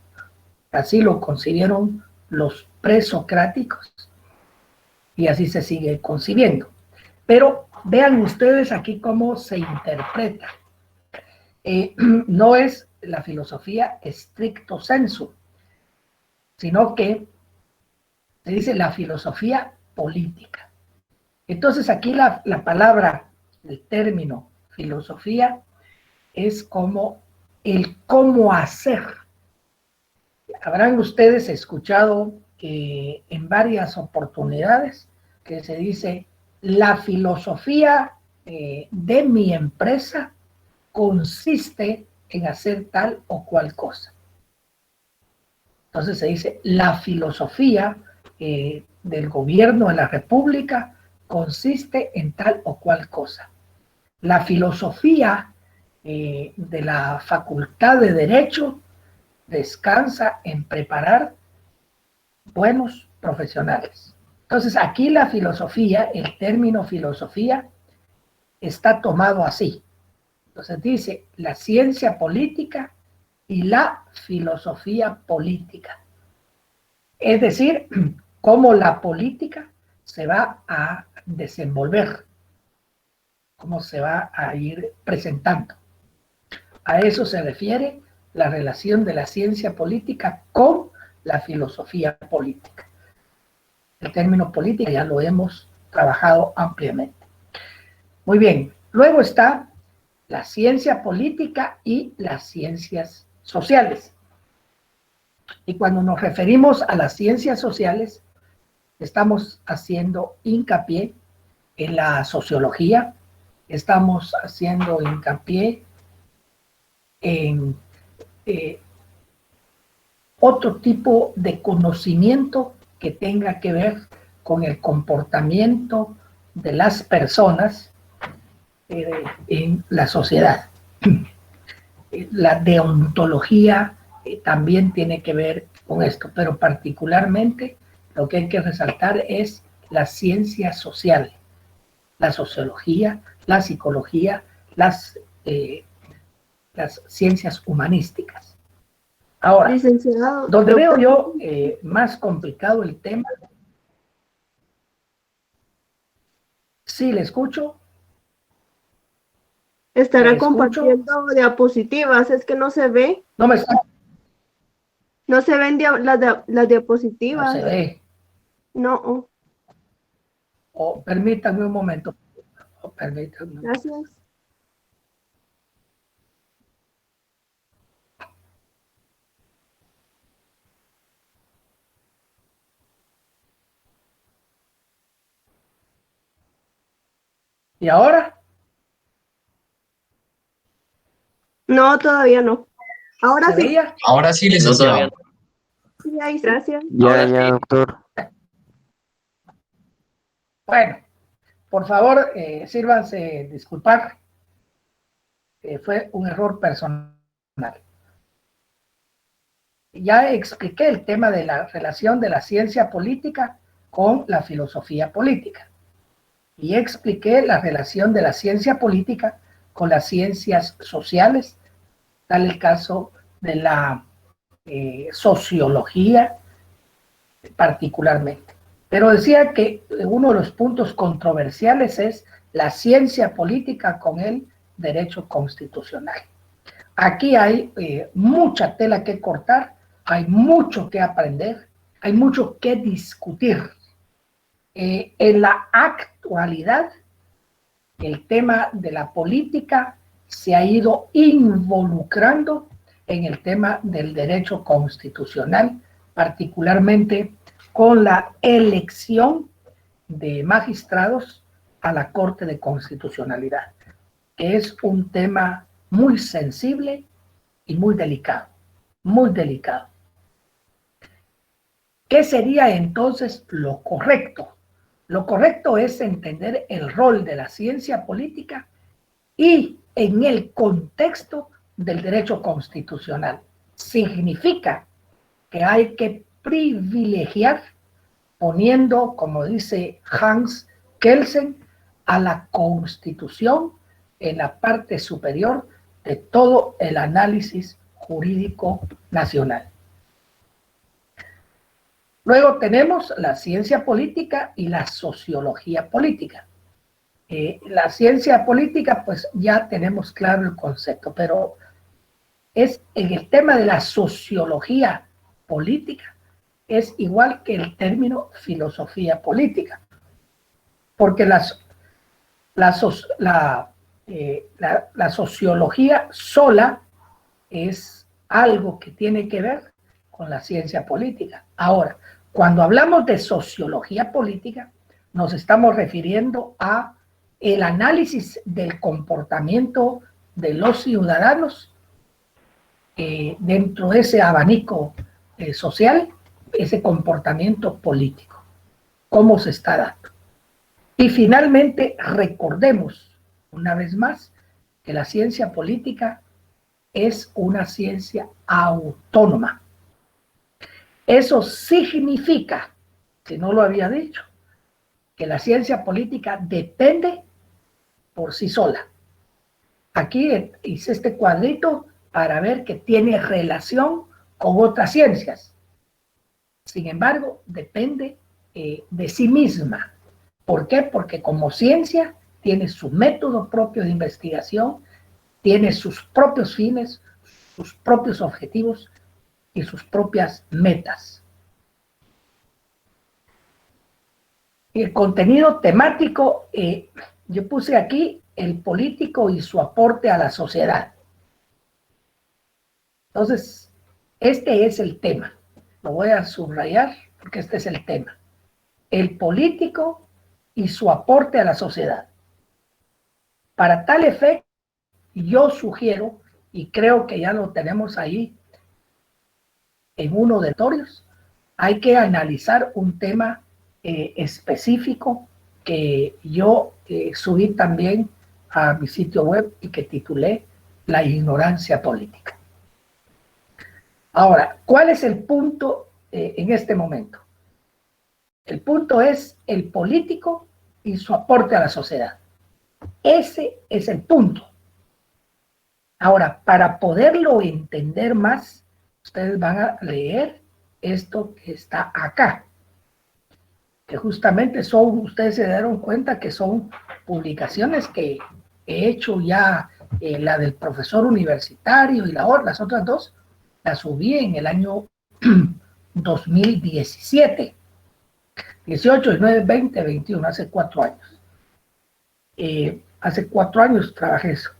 Así lo concibieron los presocráticos y así se sigue concibiendo. Pero vean ustedes aquí cómo se interpreta. No es la filosofía stricto sensu, sino que se dice la filosofía política. Entonces aquí la palabra, el término filosofía es como el cómo hacer. Habrán ustedes escuchado en varias oportunidades que se dice la filosofía de mi empresa consiste en hacer tal o cual cosa. Entonces se dice la filosofía del gobierno de la república consiste en tal o cual cosa. La filosofía de la facultad de Derecho descansa en preparar buenos profesionales. Entonces aquí la filosofía, el término filosofía, está tomado así. Entonces dice la ciencia política y la filosofía política. Es decir, cómo la política se va a desenvolver, cómo se va a ir presentando. A eso se refiere la relación de la ciencia política con la filosofía política. El término política ya lo hemos trabajado ampliamente. Muy bien, luego está la ciencia política y las ciencias sociales. Y cuando nos referimos a las ciencias sociales, estamos haciendo hincapié en la sociología, estamos haciendo hincapié en otro tipo de conocimiento que tenga que ver con el comportamiento de las personas en la sociedad. La deontología también tiene que ver con esto, pero particularmente lo que hay que resaltar es la ciencia social, la sociología, la psicología, las ciencias humanísticas. Ahora, licenciado, donde doctor, veo yo más complicado el tema. Sí, le escucho. estará ¿Me escucho? compartiendo diapositivas, es que no se ve, No me está, no se ven las no diapositivas, se ve. no, Oh, permítanme un momento. Oh, permítanme. gracias. ¿Y ahora? No, todavía no. Ahora ¿Se sí, veía? Ahora sí, licenciado. sí, ahí, gracias. Ya, doctor. Bueno, por favor, sírvanse disculpar. Fue un error personal. Ya expliqué el tema de la relación de la ciencia política con la filosofía política. Y expliqué la relación de la ciencia política con las ciencias sociales, tal el caso de la sociología particularmente. Pero decía que uno de los puntos controversiales es la ciencia política con el derecho constitucional. Aquí hay mucha tela que cortar, hay mucho que aprender, hay mucho que discutir. En la actualidad, el tema de la política se ha ido involucrando en el tema del derecho constitucional, particularmente con la elección de magistrados a la Corte de Constitucionalidad, que es un tema muy sensible y muy delicado, muy delicado. ¿Qué sería entonces lo correcto? Lo correcto es entender el rol de la ciencia política y en el contexto del derecho constitucional. Significa que hay que privilegiar, poniendo, como dice Hans Kelsen, a la Constitución en la parte superior de todo el análisis jurídico nacional. Luego tenemos la ciencia política y la sociología política. La ciencia política, pues ya tenemos claro el concepto, pero es en el tema de la sociología política, es igual que el término filosofía política, porque la sociología sola es algo que tiene que ver con la ciencia política. Ahora, cuando hablamos de sociología política, nos estamos refiriendo a el análisis del comportamiento de los ciudadanos dentro de ese abanico social, ese comportamiento político, cómo se está dando. Y finalmente, recordemos una vez más que la ciencia política es una ciencia autónoma. Eso significa, si no lo había dicho, que la ciencia política depende por sí sola. Aquí hice este cuadrito para ver que tiene relación con otras ciencias. Sin embargo, depende de sí misma. ¿Por qué? Porque como ciencia tiene su método propio de investigación, tiene sus propios fines, sus propios objetivos y sus propias metas. El contenido temático, yo puse aquí el político y su aporte a la sociedad. Entonces, este es el tema. Lo voy a subrayar porque este es el tema. El político y su aporte a la sociedad. Para tal efecto, yo sugiero, y creo que ya lo tenemos ahí en uno de los auditorios, hay que analizar un tema específico que yo subí también a mi sitio web y que titulé La ignorancia política. Ahora, ¿cuál es el punto en este momento? El punto es el político y su aporte a la sociedad. Ese es el punto. Ahora, para poderlo entender más, ustedes van a leer esto que está acá, que justamente son, ustedes se dieron cuenta que son publicaciones que he hecho ya, la del profesor universitario y las otras dos, las subí en el año 2017, 18, 19, 20, 21, hace 4 años. Hace 4 años trabajé eso.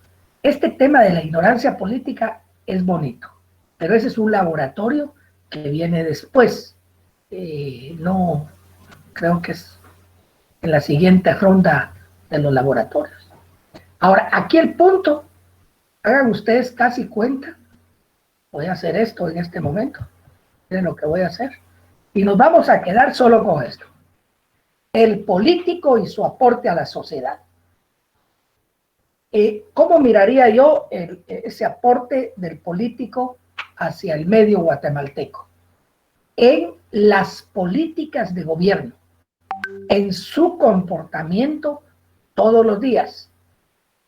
Este tema de la ignorancia política es bonito, pero ese es un laboratorio que viene después. No, creo que es en la siguiente ronda de los laboratorios. Ahora, aquí el punto, hagan ustedes casi cuenta, voy a hacer esto en este momento, miren lo que voy a hacer, y nos vamos a quedar solo con esto. El político y su aporte a la sociedad. ¿Cómo miraría yo ese aporte del político hacia el medio guatemalteco? En las políticas de gobierno, en su comportamiento todos los días,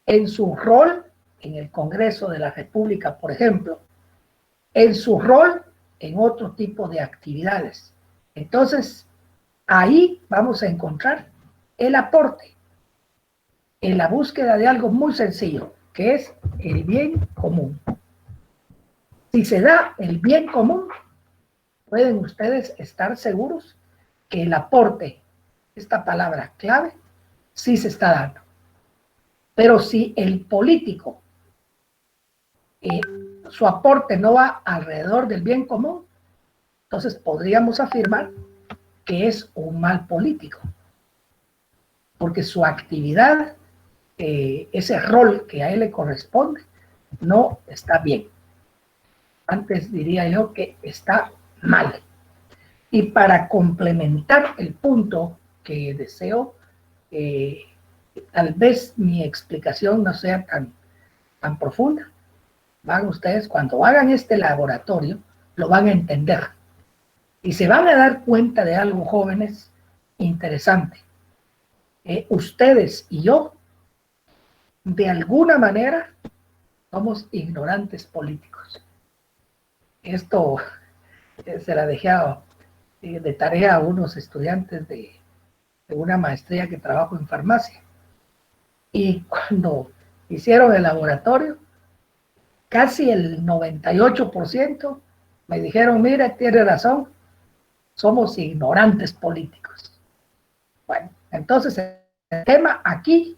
en su rol en el Congreso de la República, por ejemplo, en su rol en otro tipo de actividades. Entonces, ahí vamos a encontrar el aporte en la búsqueda de algo muy sencillo, que es el bien común. Si se da el bien común, pueden ustedes estar seguros que el aporte, esta palabra clave, sí se está dando. Pero si el político su aporte no va alrededor del bien común, entonces podríamos afirmar que es un mal político, porque su actividad, ese rol que a él le corresponde, no está bien. Antes diría yo que está mal. Y para complementar el punto que deseo, tal vez mi explicación no sea tan profunda. Van ustedes, cuando hagan este laboratorio, lo van a entender. Y se van a dar cuenta de algo, jóvenes, interesante. Ustedes y yo, de alguna manera, somos ignorantes políticos. Esto se la dejé de tarea a unos estudiantes de una maestría que trabajo en farmacia. Y cuando hicieron el laboratorio, casi el 98% me dijeron, mira, tiene razón, somos ignorantes políticos. Bueno, entonces el tema aquí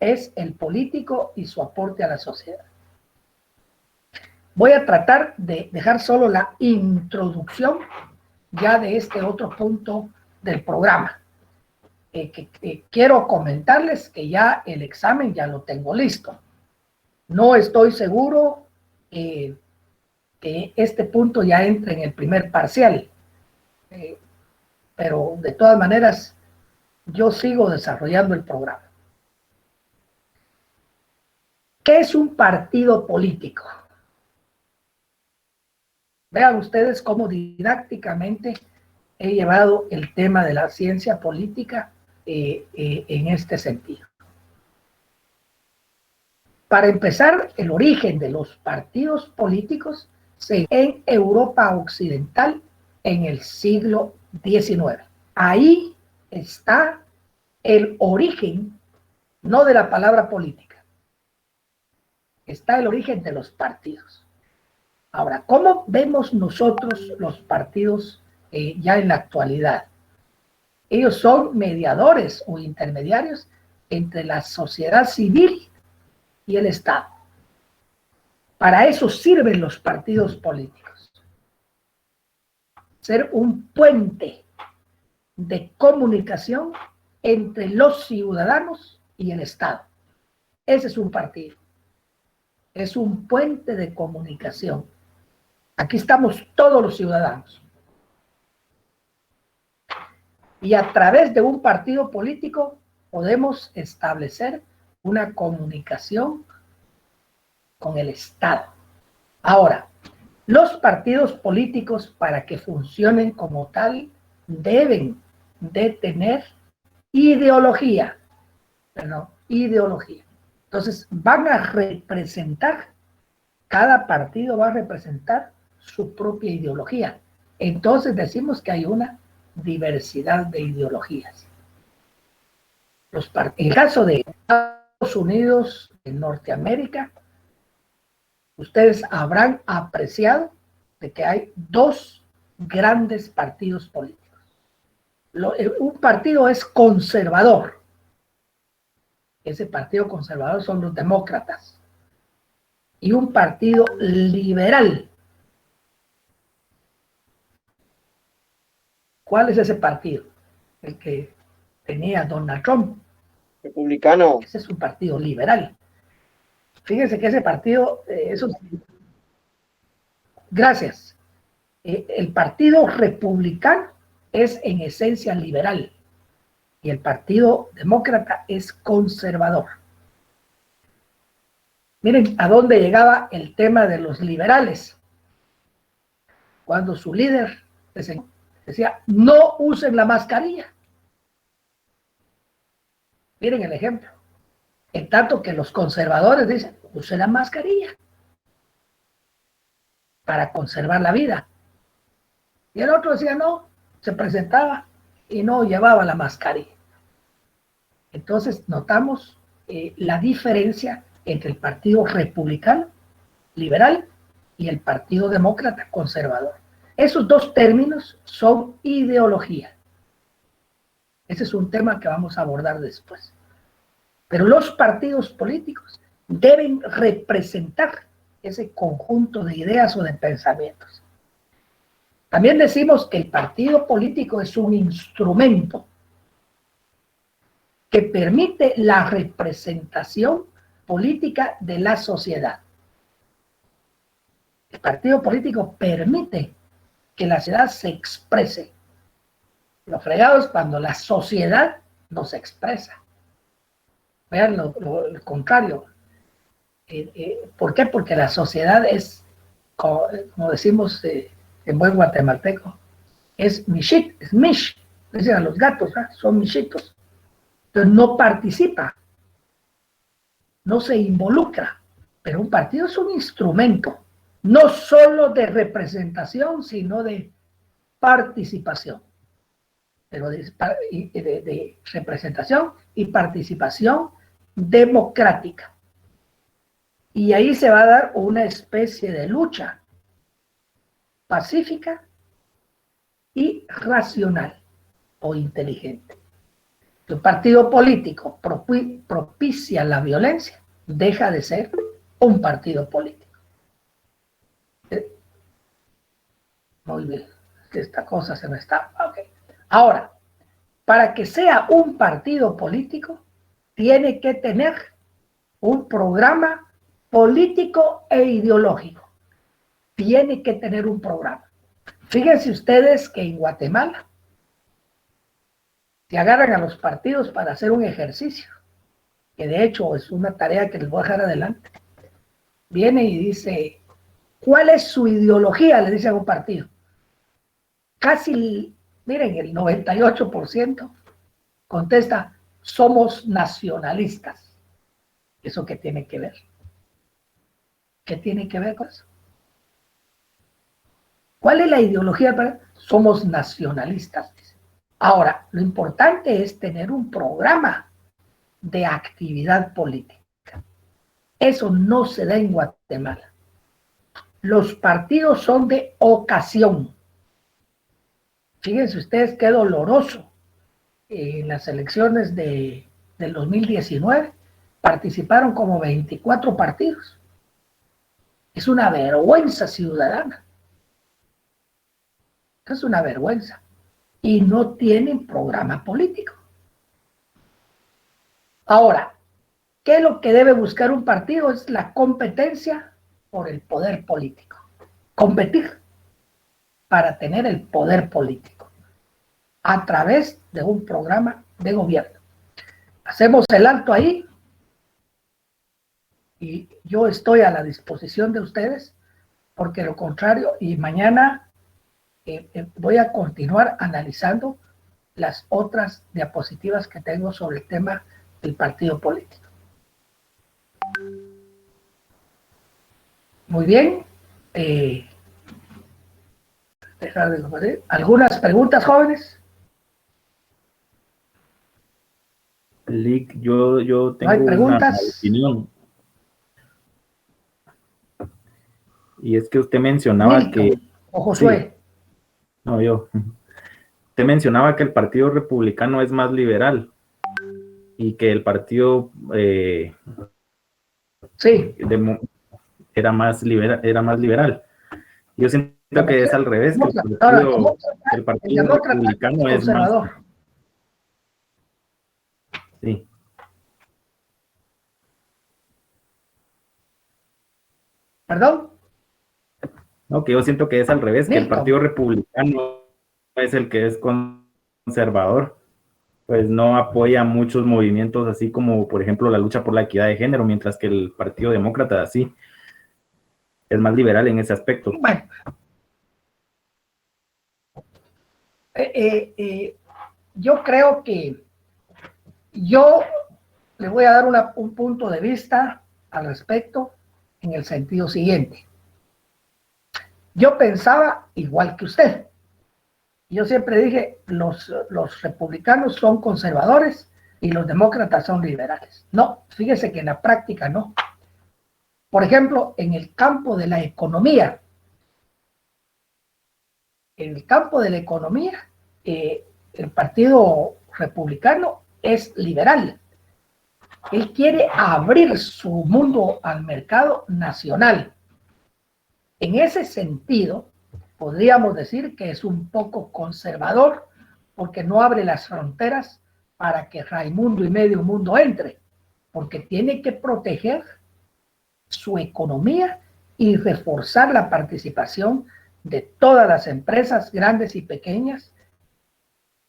es el político y su aporte a la sociedad. Voy a tratar de dejar solo la introducción ya de este otro punto del programa. Quiero comentarles que ya el examen ya lo tengo listo. No estoy seguro que este punto ya entre en el primer parcial, pero de todas maneras yo sigo desarrollando el programa. ¿Qué es un partido político? Vean ustedes cómo didácticamente he llevado el tema de la ciencia política en este sentido. Para empezar, el origen de los partidos políticos se en Europa Occidental en el siglo XIX. Ahí está el origen, no de la palabra política, está el origen de los partidos. Ahora, ¿cómo vemos nosotros los partidos ya en la actualidad? Ellos son mediadores o intermediarios entre la sociedad civil y el Estado. Para eso sirven los partidos políticos. Ser un puente de comunicación entre los ciudadanos y el Estado. Ese es un partido. Es un puente de comunicación. Aquí estamos todos los ciudadanos. Y a través de un partido político podemos establecer una comunicación con el Estado. Ahora, los partidos políticos, para que funcionen como tal, deben de tener ideología. Perdón, ideología. Entonces, van a representar, cada partido va a representar su propia ideología. Entonces decimos que hay una diversidad de ideologías. En el caso de Estados Unidos, en Norteamérica, ustedes habrán apreciado de que hay dos grandes partidos políticos. Un partido es conservador. Ese partido conservador son los demócratas. Y un partido liberal. ¿Cuál es ese partido? El que tenía Donald Trump. Republicano. Ese es un partido liberal. Fíjense que ese partido, gracias. El partido republicano es en esencia liberal y el partido demócrata es conservador. Miren a dónde llegaba el tema de los liberales. Cuando su líder decía, no usen la mascarilla. Miren el ejemplo. En tanto que los conservadores dicen, use la mascarilla para conservar la vida. Y el otro decía, no, se presentaba y no llevaba la mascarilla. Entonces notamos la diferencia entre el partido republicano, liberal, y el partido demócrata, conservador. Esos dos términos son ideología. Ese es un tema que vamos a abordar después. Pero los partidos políticos deben representar ese conjunto de ideas o de pensamientos. También decimos que el partido político es un instrumento que permite la representación política de la sociedad. El partido político permite que la sociedad se exprese. Lo fregado es cuando la sociedad no se expresa. Vean lo contrario. ¿Por qué? Porque la sociedad es, como decimos en buen guatemalteco, es mishit, es mish. Dicen a los gatos, ¿eh? Son mishitos. Entonces no participa, no se involucra. Pero un partido es un instrumento, no solo de representación, sino de participación. Pero de representación y participación democrática. Y ahí se va a dar una especie de lucha pacífica y racional o inteligente. El partido político propicia la violencia, deja de ser un partido político. Muy bien, esta cosa se me está... Okay. Ahora, para que sea un partido político, tiene que tener un programa político e ideológico. Tiene que tener un programa. Fíjense ustedes que en Guatemala se agarran a los partidos para hacer un ejercicio, que de hecho es una tarea que les voy a dejar adelante. Viene y dice, ¿cuál es su ideología? Le dice a un partido. Casi, miren, el 98% contesta, somos nacionalistas. ¿Eso qué tiene que ver? ¿Qué tiene que ver con eso? ¿Cuál es la ideología? Somos nacionalistas. Ahora, lo importante es tener un programa de actividad política. Eso no se da en Guatemala. Los partidos son de ocasión. Fíjense ustedes qué doloroso. En las elecciones del 2019 participaron como 24 partidos. Es una vergüenza ciudadana. Es una vergüenza. Y no tienen programa político. Ahora, ¿qué es lo que debe buscar un partido? Es la competencia por el poder político. Competir para tener el poder político a través de un programa de gobierno. Hacemos el alto ahí y yo estoy a la disposición de ustedes porque lo contrario, y mañana voy a continuar analizando las otras diapositivas que tengo sobre el tema del partido político. Muy bien. ¿Algunas preguntas, jóvenes? Lick, yo tengo ¿No hay preguntas? una opinión. Y es que usted mencionaba Milton, que... o Josué. Sí. No, yo. Usted mencionaba que el Partido Republicano es más liberal y que el partido sí. Era más liberal. Yo siento que es al revés, que el partido Republicano es más... Sí. ¿Perdón? No, que yo siento que es al revés, que el Partido Republicano es el que es conservador, pues no apoya muchos movimientos así como, por ejemplo, la lucha por la equidad de género, mientras que el Partido Demócrata sí es más liberal en ese aspecto. Bueno. Yo creo que yo le voy a dar un punto de vista al respecto en el sentido siguiente. Yo pensaba igual que usted. Yo siempre dije, los republicanos son conservadores y los demócratas son liberales. No, fíjese que en la práctica no. Por ejemplo, en el campo de la economía, el Partido Republicano es liberal. Él quiere abrir su mundo al mercado nacional. En ese sentido, podríamos decir que es un poco conservador porque no abre las fronteras para que Raimundo y medio mundo entre, porque tiene que proteger su economía y reforzar la participación de todas las empresas grandes y pequeñas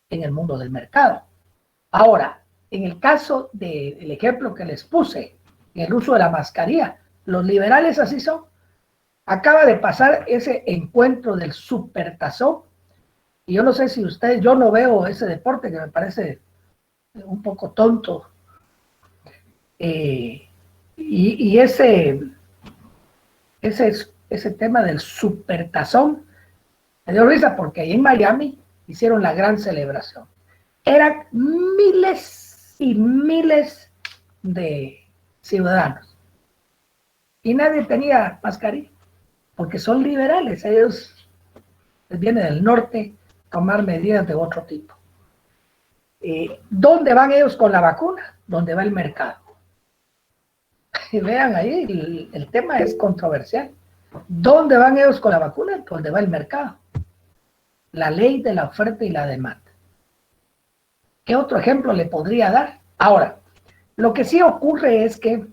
en el mundo del mercado. Ahora, en el caso del ejemplo que les puse, el uso de la mascarilla, los liberales así son. Acaba de pasar ese encuentro del supertazón, y yo no sé si ustedes, yo no veo ese deporte que me parece un poco tonto, y ese tema del supertazón me dio risa porque ahí en Miami hicieron la gran celebración. Eran miles y miles de ciudadanos y nadie tenía mascarilla porque son liberales, ellos les viene del norte tomar medidas de otro tipo. ¿Dónde van ellos con la vacuna? ¿Dónde va el mercado? Y vean ahí, el tema es controversial. ¿Dónde van ellos con la vacuna? ¿Dónde va el mercado? La ley de la oferta y la demanda. ¿Qué otro ejemplo le podría dar? Ahora, lo que sí ocurre es que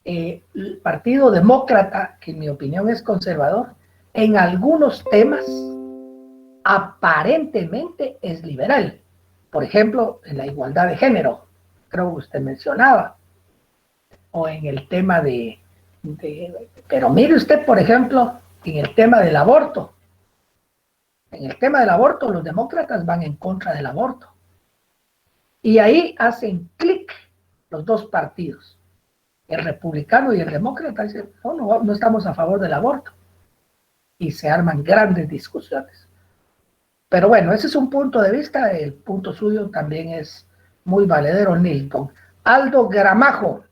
el Partido Demócrata, que en mi opinión es conservador, en algunos temas aparentemente es liberal. Por ejemplo, en la igualdad de género, creo que usted mencionaba, o en el tema pero mire usted, por ejemplo, en el tema del aborto. En el tema del aborto, los demócratas van en contra del aborto. Y ahí hacen clic los dos partidos. El republicano y el demócrata dicen, no estamos a favor del aborto. Y se arman grandes discusiones. Pero bueno, ese es un punto de vista. El punto suyo también es muy valedero, Nilton. Aldo Gramajo.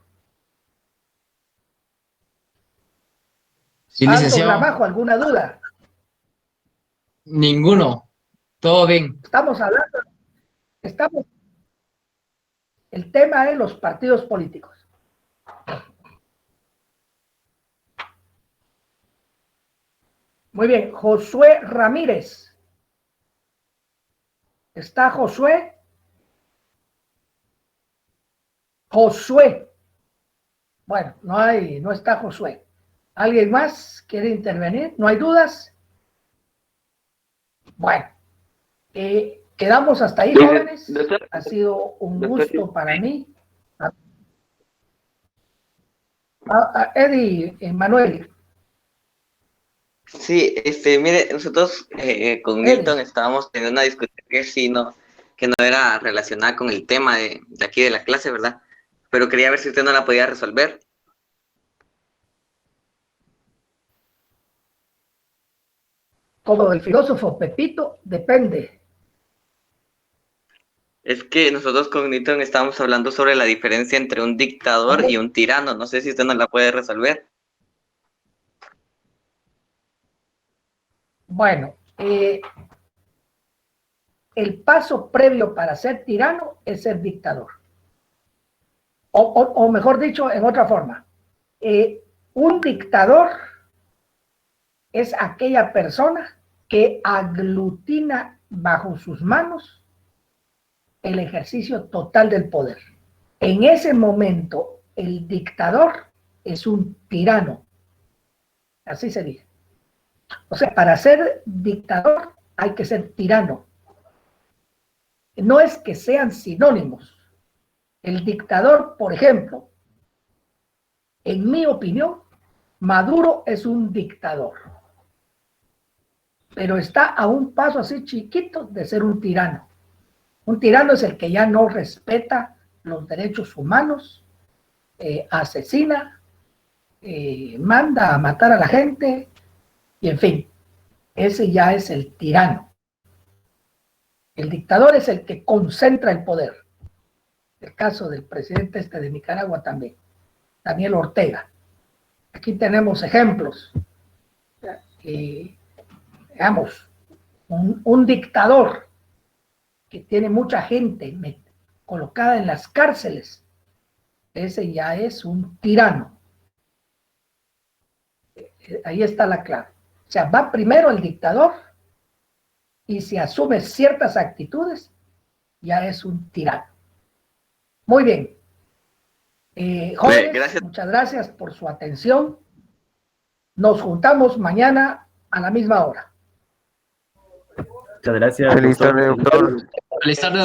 Sí, Aldo licenciado. Gramajo, ¿alguna duda? Ninguno. Todo bien. El tema es los partidos políticos. Muy bien, Josué Ramírez. ¿Está Josué? Josué. Bueno, no está Josué. ¿Alguien más quiere intervenir? ¿No hay dudas? Bueno, quedamos hasta ahí, jóvenes. Ha sido un gusto para mí. Eddie, Manuel. Sí, mire, nosotros con Milton estábamos teniendo una discusión que no era relacionada con el tema de aquí de la clase, ¿verdad? Pero quería ver si usted no la podía resolver. Como el filósofo Pepito, depende. Es que nosotros con Milton estábamos hablando sobre la diferencia entre un dictador y un tirano. No sé si usted no la puede resolver. Bueno, el paso previo para ser tirano es ser dictador. O mejor dicho, en otra forma, un dictador es aquella persona que aglutina bajo sus manos el ejercicio total del poder. En ese momento, el dictador es un tirano. Así se dice. O sea, para ser dictador hay que ser tirano. No es que sean sinónimos. El dictador, por ejemplo, en mi opinión, Maduro es un dictador. Pero está a un paso así chiquito de ser un tirano. Un tirano es el que ya no respeta los derechos humanos, asesina, manda a matar a la gente, y en fin, ese ya es el tirano. El dictador es el que concentra el poder. El caso del presidente de Nicaragua también, Daniel Ortega. Aquí tenemos ejemplos. Digamos, un dictador que tiene mucha gente colocada en las cárceles, ese ya es un tirano. Ahí está la clave. O sea, va primero el dictador y si asume ciertas actitudes, ya es un tirano. Muy bien. Jóvenes, gracias. muchas gracias por su atención. Nos juntamos mañana a la misma hora. Muchas gracias. Feliz tarde, doctor. Feliz tarde.